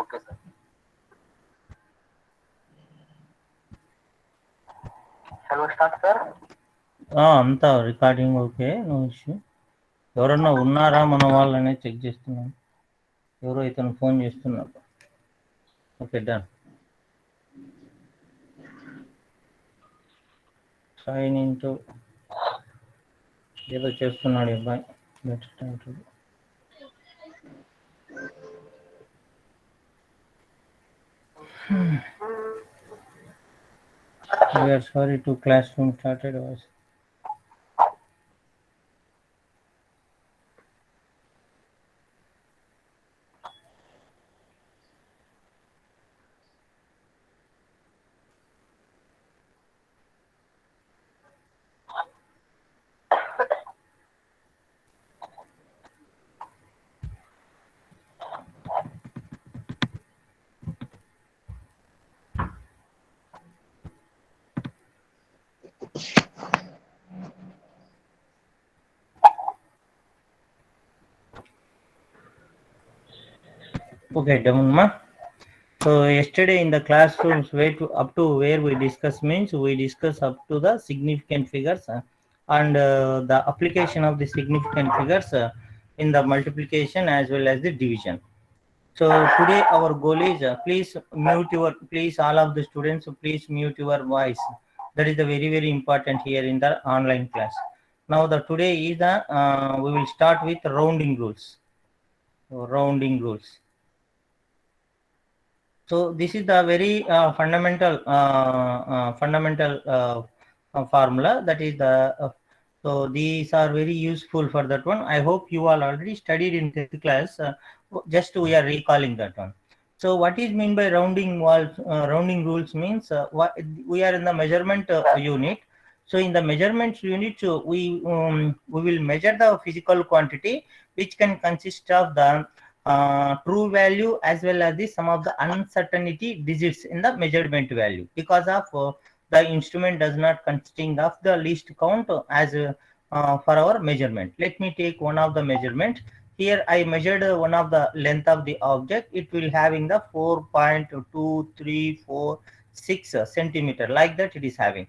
Okay, sir. Shall we start, sir? అంతా recording okay, no issue. ఎవరన్నా ఉన్నారా మన వాళ్ళనే చెక్ చేస్తున్నాను. ఎవరో ఇతను ఫోన్ చేస్తున్నారు. Okay, done. సైన్ ఇంటూ ఏదో చేస్తున్నాడు అబ్బాయి. We are sorry to classroom started was. Okay, done, ma. So yesterday in the classrooms, up to where we discuss means we discuss up to the significant figures and the application of the significant figures in the multiplication as well as the division. So today our goal is please all of the students please mute your voice. That is the very important here in the online class. Now the today is the we will start with rounding rules. Rounding rules. So this is the very fundamental formula, that is the so these are very useful for that one. I hope you all already studied in 10th class. Just we are recalling that one. So what is mean by rounding rules means what we are in the measurement unit. So in the measurement unit we will measure the physical quantity which can consist of the true value as well as the some of the uncertainty digits in the measurement value, because of the instrument does not consisting of the least count as for our measurement. Let me take one of the measurement. Here I measured one of the length of the object. It will having the 4.2346 centimeter, like that it is having.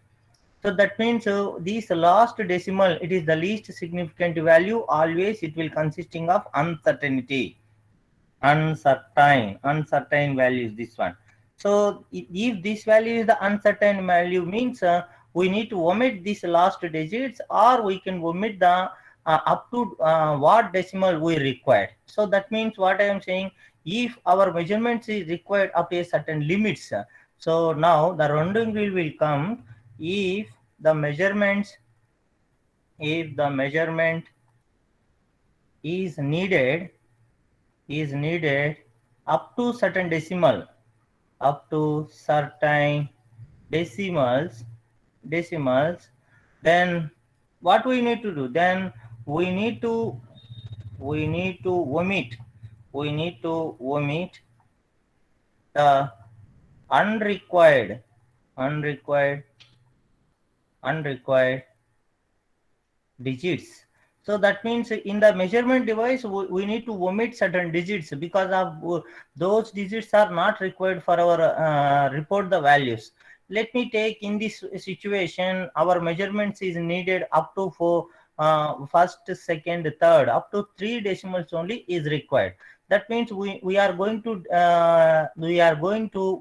So that means this last decimal, it is the least significant value. Always it will consisting of uncertainty. Uncertain value is this one. So if this value is the uncertain value means we need to omit these last digits, or we can omit the up to what decimal we required. So that means what I am saying, if our measurements is required up to a certain limits, so now the rounding rule will come. If the measurement is needed up to certain decimals, then what we need to do? Then we need to omit the unrequired digits. So that means in the measurement device we need to omit certain digits, because of those digits are not required for our report the values. Let me take in this situation, our measurements is needed up to first, second, third, up to 3 decimals only is required. That means we are going to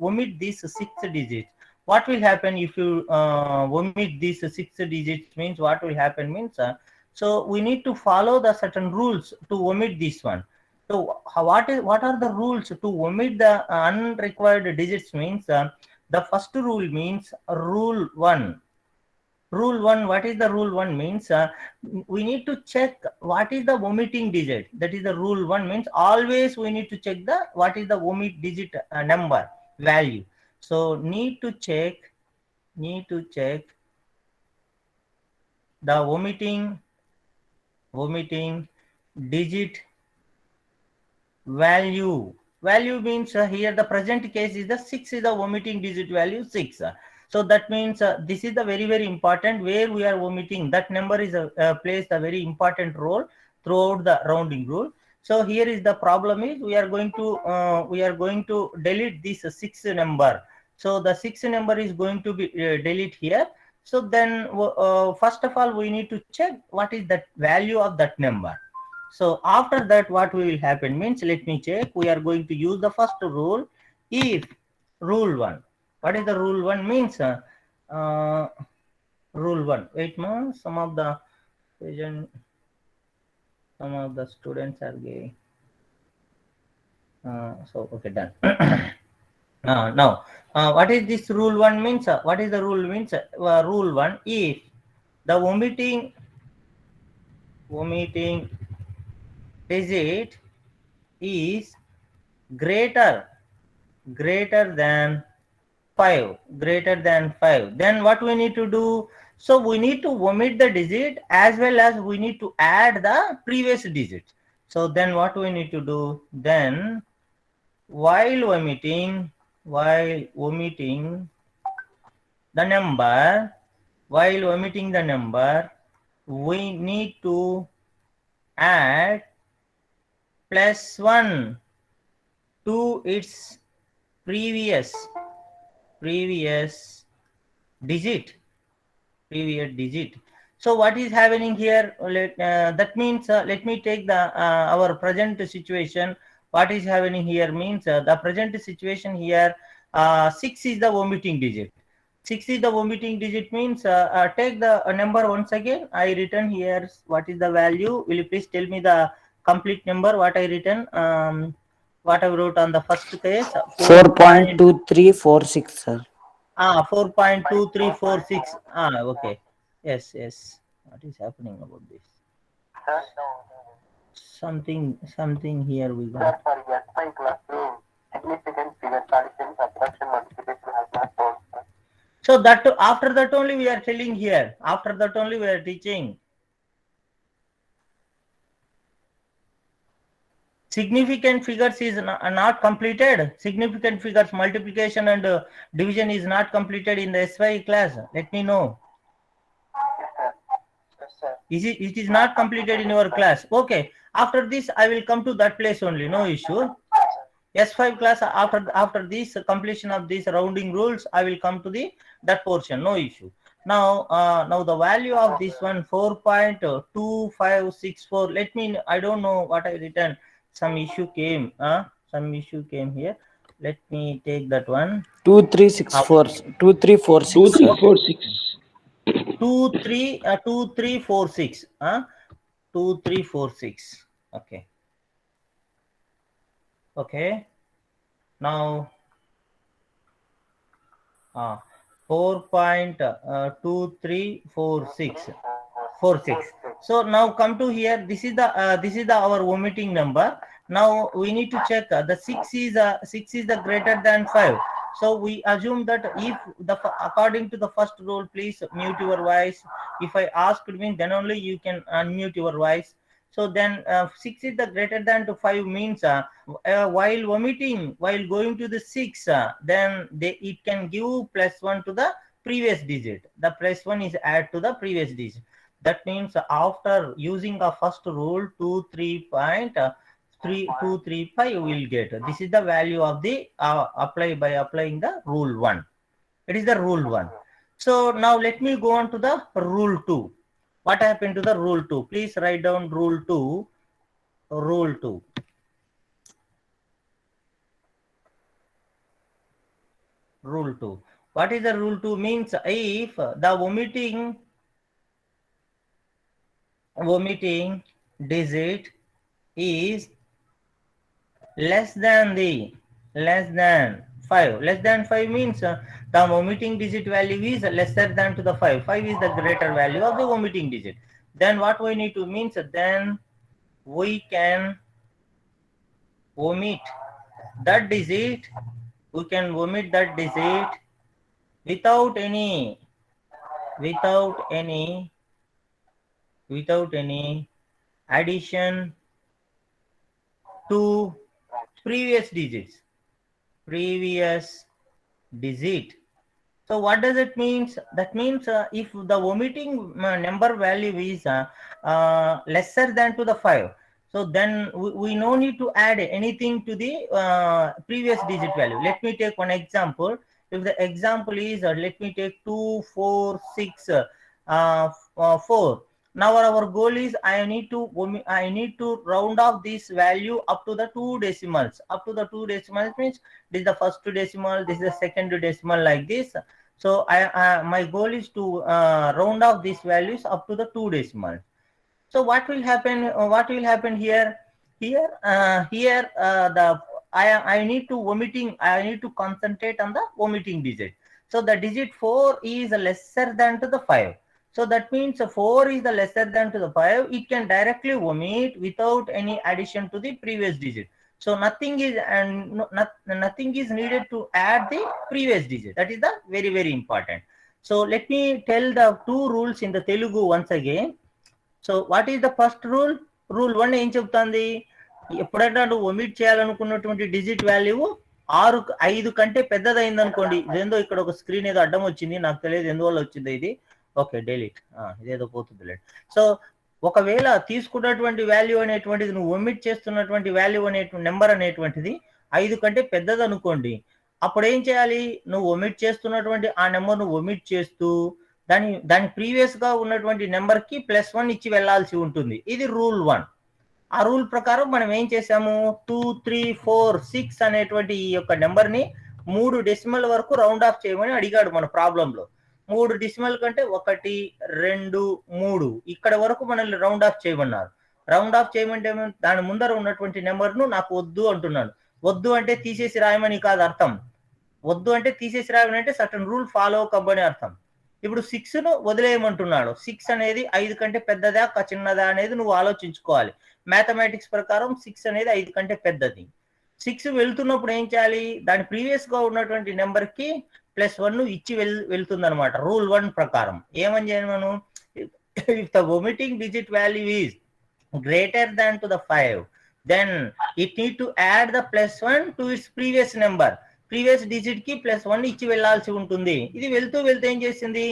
omit these 6 digits. What will happen if you omit these 6 digits means what will happen means so we need to follow the certain rules to omit this one. So what are the rules to omit the unrequired digits means the first rule means rule 1. What is the rule 1 means we need to check what is the omitting digit. That is the rule 1 means always we need to check the what is the omit digit number value. So need to check the omitting digit value means here the present case is the 6 is the omitting digit value 6. So that means this is the very important, where we are omitting that number is plays a very important role throughout the rounding rule. So here is the problem is we are going to delete this sixth number. So the sixth number is going to be delete here. So then first of all we need to check what is the value of that number. So after that what will happen means, let me check. We are going to use the first rule. If rule 1, what is the rule 1 means? Rule 1, wait ma, some of the students are gay. So okay, done. Now what is this rule 1 means? What is the rule means? Rule 1, if the omitting digit is greater than 5, then what we need to do? So we need to omit the digit as well as we need to add the previous digit. So then what we need to do? Then while omitting the number, we need to add +1 to its previous digit. So what is happening here? That means let me take the our present situation. What is happening here means the present situation here, 6 is the omitting digit. 6 is the omitting digit means take the number once again. I written here what is the value. Will you please tell me the complete number what I written? What I wrote on the first case? 4.2346, sir. 4.2346. Okay. Yes. What is happening about this? Sir, Something here we got. for yes, my classroom, significant figure addition, subtraction, multiplication has not told, sir. So that after that only we are telling here. After that only we are teaching. Significant figures is not completed. Significant figures multiplication and division is not completed in the SY class. Let me know. Yes, sir. It is not completed in your class. Okay. After this, I will come to that place only. No issue. S5 class, after this completion of these rounding rules, I will come to that portion. No issue. Now the value of this one 4.2564. Let me. I don't know what I written. Some issue came. Here. Let me take that one. 2364, 2346, sir. 2346. 2346. Okay. Now 4.2346. So now come to here. This is the our omitting number. Now we need to check the 6 is the greater than 5. So we assume that if according to the first rule, please mute your voice. If I ask me, then only you can unmute your voice. So then 6 is the greater than to 5 means while going to the 6, then it can give +1 to the previous digit. The +1 is add to the previous digit. That means after using the first rule 2.3235 you will get. This is the value of the applying the rule 1. It is the rule 1. So now let me go on to the rule 2. What happened to the rule 2? Please write down rule 2. Rule 2. Rule 2. What is the rule 2 means? If the omitting digit is less than 5. Less than 5 means the omitting digit value is lesser than to the 5. 5 is the greater value of the omitting digit. Then what we need to means, then we can omit that digit. We can omit that digit without any addition to previous digit. So what does it means? That means if the omitting number value is lesser than to the 5, So then we no need to add anything to the previous digit value. Let me take one example. If the example is, let me take 2, 4, 6, 4. Now our goal is I need to round off this value up to the 2 decimals. Up to the 2 decimals means this is the first decimal, this is the second decimal, like this. So my goal is to round off these values up to the 2 decimals. So what will happen? What will happen here? I need to concentrate on the omitting digit. So the digit 4 is lesser than to the 5. So that means 4 is the lesser than to the 5. It can directly omit without any addition to the previous digit. So nothing is nothing is needed to add the previous digit. That is the very, very important. So let me tell the two rules in the Telugu once again. So what is the first rule? Rule 1 ఏం చెప్తుంది? ఎప్పుడైనా నువ్వు omit చేయాలనుకున్నటువంటి digit value 5 కంటే పెద్దదైంది అనుకోండి. ఇదేందో ఇక్కడ ఒక screen ఏదో అడ్డం వచ్చింది, నాకు తెలియదు ఎందువల్ల వచ్చింది ఇది. ఓకే, డెలీట్, ఇదేదో పోతుంది. సో ఒకవేళ తీసుకున్నటువంటి వాల్యూ అనేటువంటిది, నువ్వు ఒమిట్ చేస్తున్నటువంటి వాల్యూ నెంబర్ అనేటువంటిది 5 కంటే పెద్దది అనుకోండి, అప్పుడు ఏం చేయాలి? నువ్వు ఒమిట్ చేస్తున్నటువంటి ఆ నెంబర్ నువ్వు ఒమిట్ చేస్తూ దాని ప్రీవియస్ గా ఉన్నటువంటి నెంబర్ కి +1 ఇచ్చి వెళ్లాల్సి ఉంటుంది. ఇది రూల్ 1. ఆ రూల్ ప్రకారం మనం ఏం చేసాము? 2, 3, 4, 6 అనేటువంటి ఈ యొక్క నెంబర్ ని 3 డెసిమల్ వరకు రౌండ్ ఆఫ్ చేయమని అడిగాడు మన ప్రాబ్లం లో. 3 డెసిమల్ కంటే 1, 2, 3 ఇక్కడ వరకు మనల్ని రౌండ్ ఆఫ్ చేయమన్నారు. రౌండ్ ఆఫ్ చేయమంటే దాని ముందర ఉన్నటువంటి నెంబర్ ను నాకు వద్దు అంటున్నాను. వద్దు అంటే తీసేసి రాయమని కాదు అర్థం. వద్దు అంటే తీసేసి రాయమని అంటే సర్టన్ రూల్ ఫాలో కవ్వని అర్థం. ఇప్పుడు 6 ను వదిలేయమంటున్నాడు. 6 అనేది 5 కంటే పెద్దదా చిన్నదా అనేది నువ్వు ఆలోచించుకోవాలి. మ్యాథమెటిక్స్ ప్రకారం 6 అనేది 5 కంటే పెద్దది. 6 వెళ్తున్నప్పుడు ఏం చేయాలి? దాని ప్రీవియస్ గా ఉన్నటువంటి నెంబర్ కి +1 ఇచ్చి వెళ్తుంది అనమాట రూల్ 1 ప్రకారం. ఏమని చేయాలి మనం? If the omitting digit value is greater than to the 5, then it need to add the +1 to its previous number. Previous digit కి +1 ఇచ్చి వెళ్లాల్సి ఉంటుంది. ఇది వెళ్తూ ఏం చేసింది?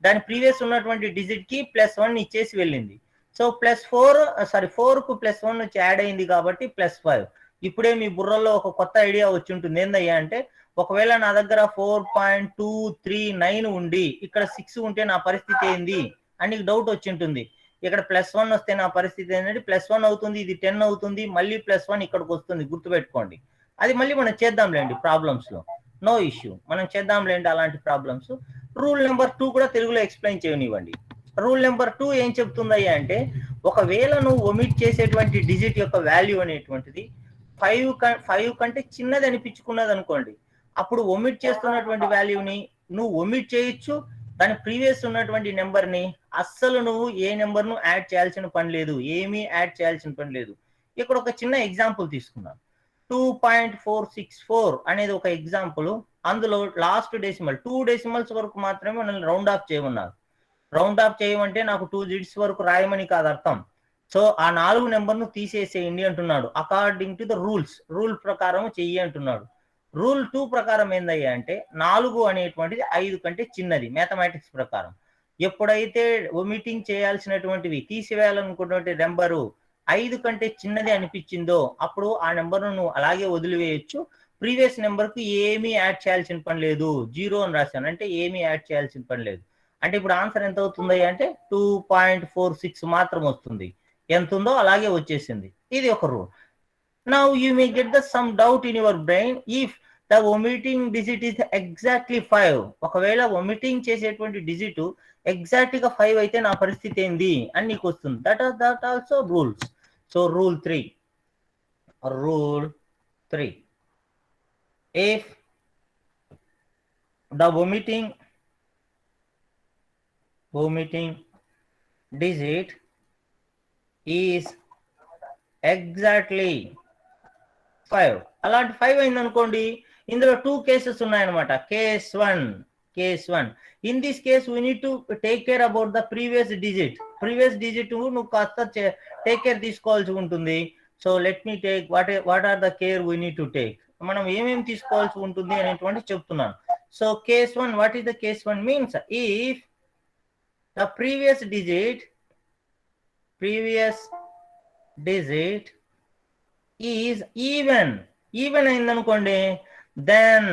దాని ప్రీవియస్ ఉన్నటువంటి డిజిట్ కి +1 ఇచ్చేసి వెళ్ళింది. సో 4 కు +1 వచ్చి యాడ్ అయింది కాబట్టి +5. ఇప్పుడే మీ బుర్రలో ఒక కొత్త ఐడియా వచ్చి ఉంటుంది. ఏందయ్యా అంటే, ఒకవేళ నా దగ్గర 4.239 ఉండి ఇక్కడ 6 ఉంటే నా పరిస్థితి ఏంది అని నీకు డౌట్ వచ్చి ఉంటుంది. ఇక్కడ +1 వస్తే నా పరిస్థితి ఏంటంటే +1 అవుతుంది, ఇది 10 అవుతుంది, మళ్ళీ +1 ఇక్కడికి వస్తుంది. గుర్తుపెట్టుకోండి. అది మళ్ళీ మనం చేద్దాంలేండి ప్రాబ్లమ్స్ లో, నో ఇష్యూ, మనం చేద్దాంలేండి అలాంటి ప్రాబ్లమ్స్. రూల్ నెంబర్ 2 కూడా తెలుగులో ఎక్స్ప్లెయిన్ చేయనివ్వండి. రూల్ నెంబర్ 2 ఏం చెప్తుందయ్యా అంటే, ఒకవేళ నువ్వు ఒమిట్ చేసేటువంటి డిజిట్ యొక్క వాల్యూ అనేటువంటిది 5 కంటే చిన్నది అనిపించుకున్నది అనుకోండి, అప్పుడు ఒమిట్ చేస్తున్నటువంటి వాల్యూని నువ్వు ఒమిట్ చేయొచ్చు. దాని ప్రీవియస్ ఉన్నటువంటి నెంబర్ ని అస్సలు నువ్వు ఏ నెంబర్ ను యాడ్ చేయాల్సిన పని లేదు, ఏమీ యాడ్ చేయాల్సిన పని లేదు. ఇక్కడ ఒక చిన్న ఎగ్జాంపుల్ తీసుకున్నాను. 2.464 అనేది ఒక ఎగ్జాంపుల్. అందులో లాస్ట్ డెసిమల్ 2 డెసిమల్స్ వరకు మాత్రమే మనల్ని రౌండ్ ఆఫ్ చేయమన్నారు. రౌండ్ ఆఫ్ చేయమంటే నాకు 2 డిజిట్స్ వరకు రాయమని కాదు అర్థం. సో ఆ 4 నెంబర్ను తీసేసేయండి అంటున్నాడు. అకార్డింగ్ టు ద రూల్ ప్రకారం చెయ్యి అంటున్నాడు. రూల్ 2 ప్రకారం ఏందయ్యా అంటే, 4 అనేటువంటిది 5 కంటే చిన్నది మ్యాథమెటిక్స్ ప్రకారం. ఎప్పుడైతే ఒమిటింగ్ చేయాల్సినటువంటివి, తీసివేయాలనుకున్నటువంటి నెంబరు 5 కంటే చిన్నది అనిపించిందో అప్పుడు ఆ నెంబర్ను నువ్వు అలాగే వదిలివేయచ్చు. ప్రీవియస్ నెంబర్ కు ఏమీ యాడ్ చేయాల్సిన పని లేదు. 0 అని రాశాను అంటే ఏమీ యాడ్ చేయాల్సిన పని లేదు. అంటే ఇప్పుడు ఆన్సర్ ఎంత అవుతుంది అంటే 2.46 మాత్రం వస్తుంది. ఎంత ఉందో అలాగే వచ్చేసింది. ఇది ఒక rule. Now you may get the some doubt in your brain if the omitting digit is exactly 5. ఒకవేళ ఒమిటింగ్ చేసేటువంటి డిజిట్ ఎగ్జాక్ట్ గా 5 అయితే నా పరిస్థితి ఏంది అని నీకు వస్తుంది. That also rules. So rule 3. If the omitting digit is exactly 5, అలాంటి 5 అయింది అనుకోండి, ఇందులో 2 కేసెస్ ఉన్నాయన్నమాట. Case 1. In this case we need to take care about the previous digit. నువ్వు కాస్త టేక్ కేర్ తీసుకోవాల్సి ఉంటుంది. So let me take what are the care we need to take. మనం ఏమేమి తీసుకోవాల్సి ఉంటుంది అనేటువంటి చెప్తున్నాను. So case 1, what is the case 1 means, if the previous digit is even అయిందనుకోండి, then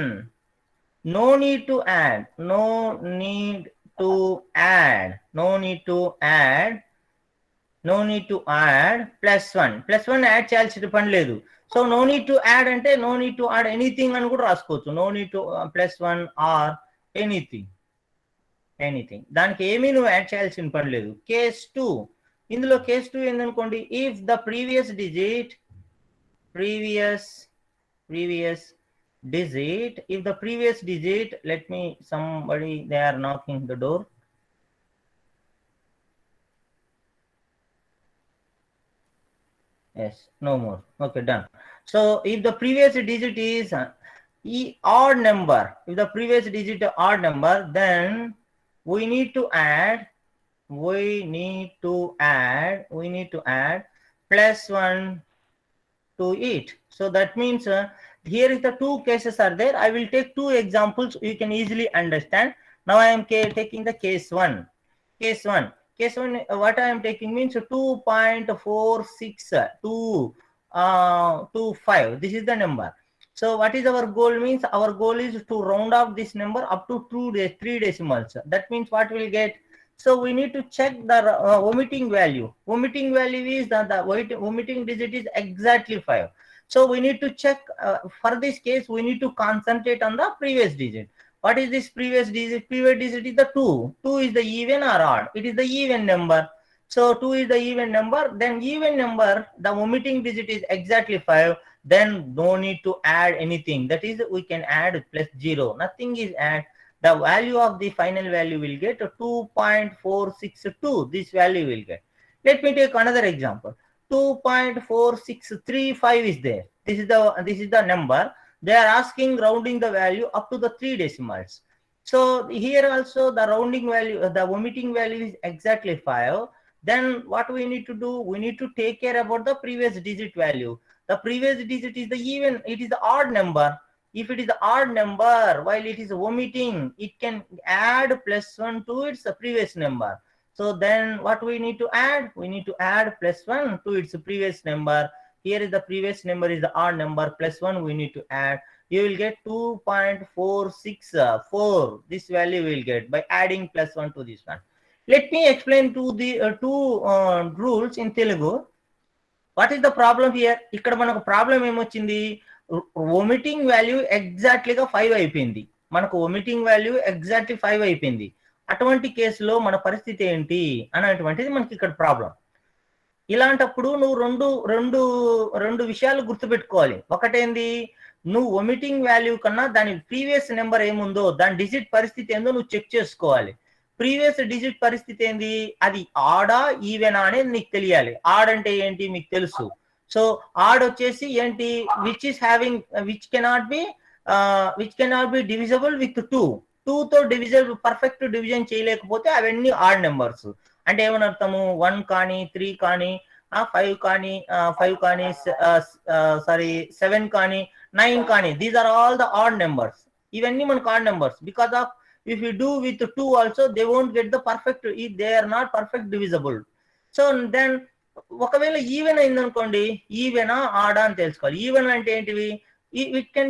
no need to add +1 add చేయాల్సిన పని లేదు. So no need to add అంటే no need to add anything అని కూడా రాసుకోవచ్చు. No need to +1 or anything. దానికి ఏమీ నువ్వు యాడ్ చేయాల్సిన పని లేదు. కేస్ 2, ఇందులో కేస్ 2 ఏందనుకోండి, if the previous digit, let me, somebody, they are knocking the door. Yes, no more. Okay, done. So if the previous digit is odd number, then we need to add +1 to it. So that means here is the two cases are there. I will take two examples, you can easily understand. Now I am taking the case 1. What I am taking means 2.4625. This is the number. So what is our goal? Means our goal is to round off this number up to 3 decimals. That means what we'll get? So we need to check the omitting value. Omitting value is the omitting digit is exactly 5. So we need to check, for this case we need to concentrate on the previous digit. What is this previous digit? Previous digit is the 2. 2 is the even or odd? It is the even number. So 2 is the even number. Then even number, the omitting digit is exactly 5. Then no need to add anything. That is, we can add +0. Nothing is add. The value of the final value will get 2.462. This value will get. Let me take another example. 2.4635 is there. This is the number. They are asking rounding the value up to the 3 decimals. So here also the rounding value, the omitting value is exactly 5. Then what we need to do? We need to take care about the previous digit value. The previous digit is the even, it is the odd number. If it is the odd number, while it is omitting, it can add +1 to its previous number. So then what we need to add? We need to add +1 to its previous number. Here is the previous number is the odd number, +1 we need to add. You will get 2.464. This value we will get by adding +1 to this one. Let me explain to the two rules in Telugu. What is the problem here? ఇక్కడ మనకు problem ఏమొచ్చింది? omitting value exactly గా 5 అయిపోయింది. మనకు omitting value exactly 5 అయిపోయింది. అటువంటి కేసులో మన పరిస్థితి ఏంటి అనేటువంటిది మనకి ఇక్కడ ప్రాబ్లం. ఇలాంటప్పుడు నువ్వు రెండు విషయాలు గుర్తుపెట్టుకోవాలి. ఒకటేంది, నువ్వు omitting value కన్నా దాని ప్రీవియస్ నెంబర్ ఏముందో, దాని డిజిట్ పరిస్థితి ఏందో నువ్వు చెక్ చేసుకోవాలి. ప్రీవియస్ డిజిట్ పరిస్థితి ఏంది, అది ఆడా ఈవెనా అనేది నీకు తెలియాలి. ఆడ్ అంటే ఏంటి మీకు తెలుసు. సో ఆడ్ వచ్చేసి ఏంటి, which cannot be divisible with 2. 2 తో డివిజబుల్, పర్ఫెక్ట్ డివిజన్ చేయలేకపోతే అవన్నీ ఆడ్ నెంబర్స్. అంటే ఏమని అర్థము, 1 కానీ 3 కానీ 5 కానీ 7 కానీ 9 కానీ, these are all the odd numbers. ఇవన్నీ మనకు odd numbers. Because of if you do with 2 also, they won't get the perfect, they are not perfect divisible. So then ఒకవేళ ఈవెన్ అయిందనుకోండి, ఈవెనా ఆడా అని తెలుసుకోవాలి. ఈవెన్ అంటే ఏంటివి, which can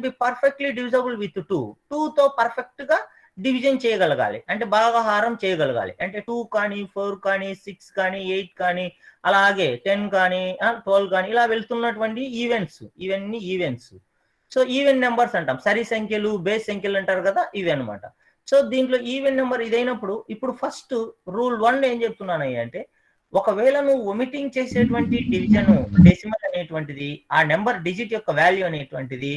be perfectly divisible with 2. 2 తో పర్ఫెక్ట్ గా డివిజన్ చేయగలగాలి, అంటే భాగహారం చేయగలగాలి. అంటే 2 కానీ 4 కానీ 6 కానీ 8 కానీ అలాగే 10 కానీ 12 కానీ ఇలా వెళ్తున్నటువంటి ఈవెంట్స్, ఇవన్నీ ఈవెంట్స్. సో ఈవెన్ నెంబర్స్ అంటాం. సరి సంఖ్యలు, బేస్ సంఖ్యలు అంటారు కదా, ఇవి అనమాట. సో దీంట్లో ఈవెన్ నెంబర్ ఇదైనప్పుడు, ఇప్పుడు ఫస్ట్ రూల్ 1 ఏం చెప్తున్నాను అంటే, ఒకవేళ నువ్వు ఒమిటింగ్ చేసేటువంటి డివిజన్ డెసిమల్ అనేటువంటిది, ఆ నెంబర్ డిజిట్ యొక్క వాల్యూ అనేటువంటిది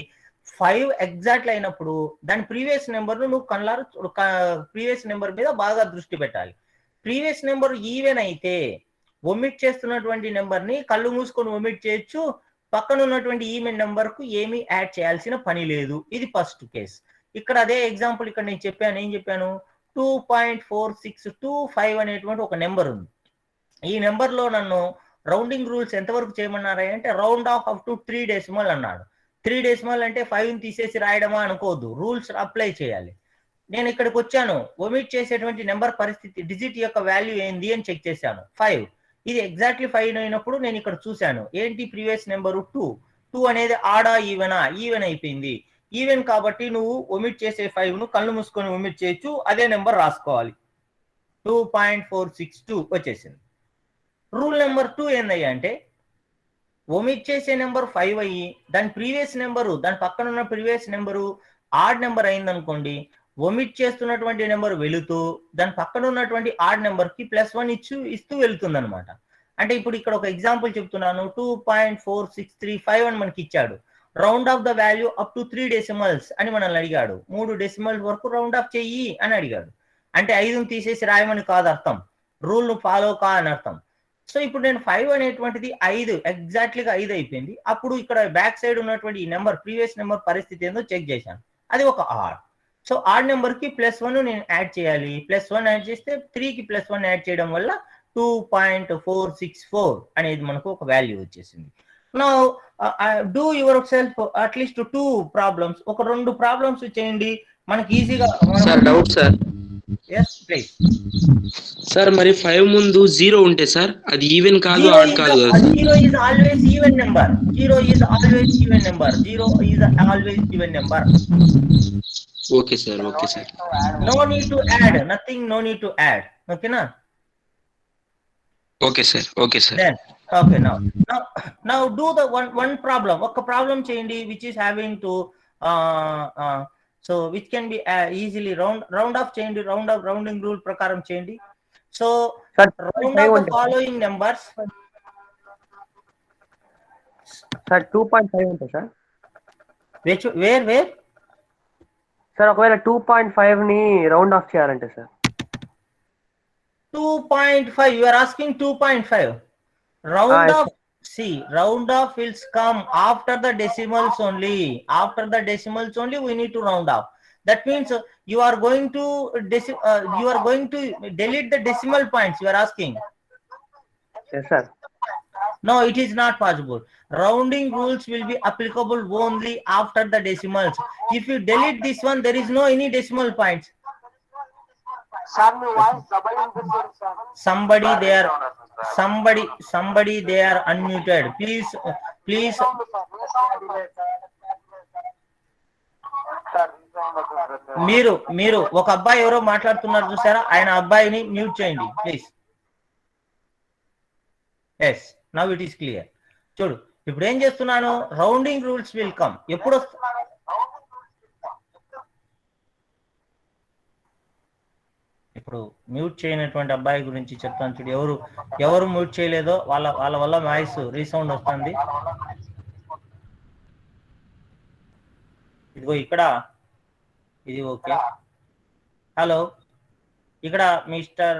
5 ఎగ్జాక్ట్ అయినప్పుడు, దాని ప్రీవియస్ నెంబర్ నువ్వు ప్రీవియస్ నెంబర్ మీద బాగా దృష్టి పెట్టాలి. ప్రీవియస్ నెంబర్ ఈవెన్ అయితే ఒమిట్ చేస్తున్నటువంటి నెంబర్ ని కళ్ళు మూసుకొని ఒమిట్ చేయొచ్చు, పక్కన ఉన్నటువంటి ఈవెన్ నెంబర్ కు ఏమీ యాడ్ చేయాల్సిన పని లేదు. ఇది ఫస్ట్ కేస్. ఇక్కడ అదే ఎగ్జాంపుల్ ఇక్కడ నేను చెప్పాను, ఏం చెప్పాను, 2.4625 అనేటువంటి ఒక నెంబర్ ఉంది. ఈ నెంబర్ లో నన్ను రౌండింగ్ రూల్స్ ఎంతవరకు చేయమన్నారా అంటే, round of up to 3 decimal అన్నాడు. 3 డెసిమల్ అంటే 5 తీసేసి రాయడమా అనుకోవద్దు, రూల్స్ అప్లై చేయాలి. నేను ఇక్కడికి వచ్చాను, ఒమిట్ చేసేటువంటి నెంబర్ పరిస్థితి, డిజిట్ యొక్క వాల్యూ ఏంది అని చెక్ చేశాను, 5. ఇది ఎగ్జాక్ట్లీ 5 అయినప్పుడు నేను ఇక్కడ చూశాను ఏంటి ప్రీవియస్ నెంబరు 2 అనేది ఆడా ఈవెనా, ఈవెన్ అయిపోయింది. ఈవెన్ కాబట్టి నువ్వు ఒమిట్ చేసే 5ను కళ్ళు మూసుకొని ఒమిట్ చేయొచ్చు, అదే నెంబర్ రాసుకోవాలి. 2.462 వచ్చేసింది. రూల్ నెంబర్ 2 ఏందయ్యా అంటే ఒమిట్ చేసే నెంబర్ 5 అయ్యి దాని ప్రీవియస్ నెంబరు, దాని పక్కన ఉన్న ప్రీవియస్ నెంబరు ఆడ్ నెంబర్ అయిందనుకోండి, ఒమిట్ చేస్తున్నటువంటి నెంబర్ వెళుతూ దాని పక్కన ఉన్నటువంటి ఆడ్ నెంబర్ కి +1 ఇస్తూ వెళుతుంది అనమాట. అంటే ఇప్పుడు ఇక్కడ ఒక ఎగ్జాంపుల్ చెప్తున్నాను. 2.4635 అని మనకి ఇచ్చాడు. Round of the value up to 3 decimals అని మనల్ని అడిగాడు. 3 డెసిమల్స్ వరకు రౌండ్ ఆఫ్ చెయ్యి అని అడిగాడు. అంటే 5ని తీసేసి రాయమని కాదు అర్థం, రూల్ ను ఫాలో కా అని అర్థం. సో ఇప్పుడు నేను 5 అనేటువంటిది 5 ఎగ్జాక్ట్లీగా 5 అయిపోయింది. అప్పుడు ఇక్కడ బ్యాక్ సైడ్ ఉన్నటువంటి ఈ నెంబర్ ప్రీవియస్ నెంబర్ పరిస్థితి ఏందో చెక్ చేశాను, అది ఒక ఆడ్. సో ఆడ్ నెంబర్ కి +1 నేను యాడ్ చేయాలి. +1 యాడ్ చేస్తే 3కి +1 యాడ్ చేయడం వల్ల 2.464 అనేది మనకు ఒక వాల్యూ వచ్చేసింది. Now do your self at least 2 problems, ఒక 2 ప్రాబ్లమ్స్ చేయండి మనకి ఈజీగా. Sir doubt sir. yes please. Sir మరి 5 ముందు 0 ఉంటే సార్ అది ఈవెన్ కాదు, ఆడ్ కాదు కదా? 0 is always even number. 0 is always even number. 0 is always even number. Okay sir, okay sir. No need to add, nothing, no need to add. Okay na? Okay sir, okay sir. Then okay, now do the one problem. ఒక problem చేయండి which is having to so which can be easily round off చేయండి, rounding rule ప్రకారం చేయండి. So round off the following numbers. Sir 2.5 ఉంటుంది sir. where sir ఒకవేళ 2.5 ని round of చేయాలంటే sir 2.5 you are asking 2.5 round off. See, round off will come after the decimals only. After the decimals only we need to round off. That means you are going to delete the decimal points you are asking. yes sir. No, it is not possible. Rounding rules will be applicable only after the decimals. If you delete this one, there is no any decimal points. Sir మీ voice double వినిపిస్తుంది sir. Somebody they are unmuted. Please. మీరు ఒక అబ్బాయి ఎవరో మాట్లాడుతున్నారు చూసారా, ఆయన అబ్బాయిని మ్యూట్ చేయండి please. Yes, now it is clear. చూడు ఇప్పుడు ఏం చేస్తున్నాను, రౌండింగ్ రూల్స్ విల్ కమ్. ఎప్పుడు ఇప్పుడు మ్యూట్ చేయనటువంటి అబ్బాయి గురించి చెప్తాను చూడు. ఎవరు మ్యూట్ చేయలేదో వాళ్ళ వల్ల వాయిస్ రీసౌండ్ వస్తుంది. ఇదిగో ఇక్కడ ఇది ఓకే. హలో, ఇక్కడ మిస్టర్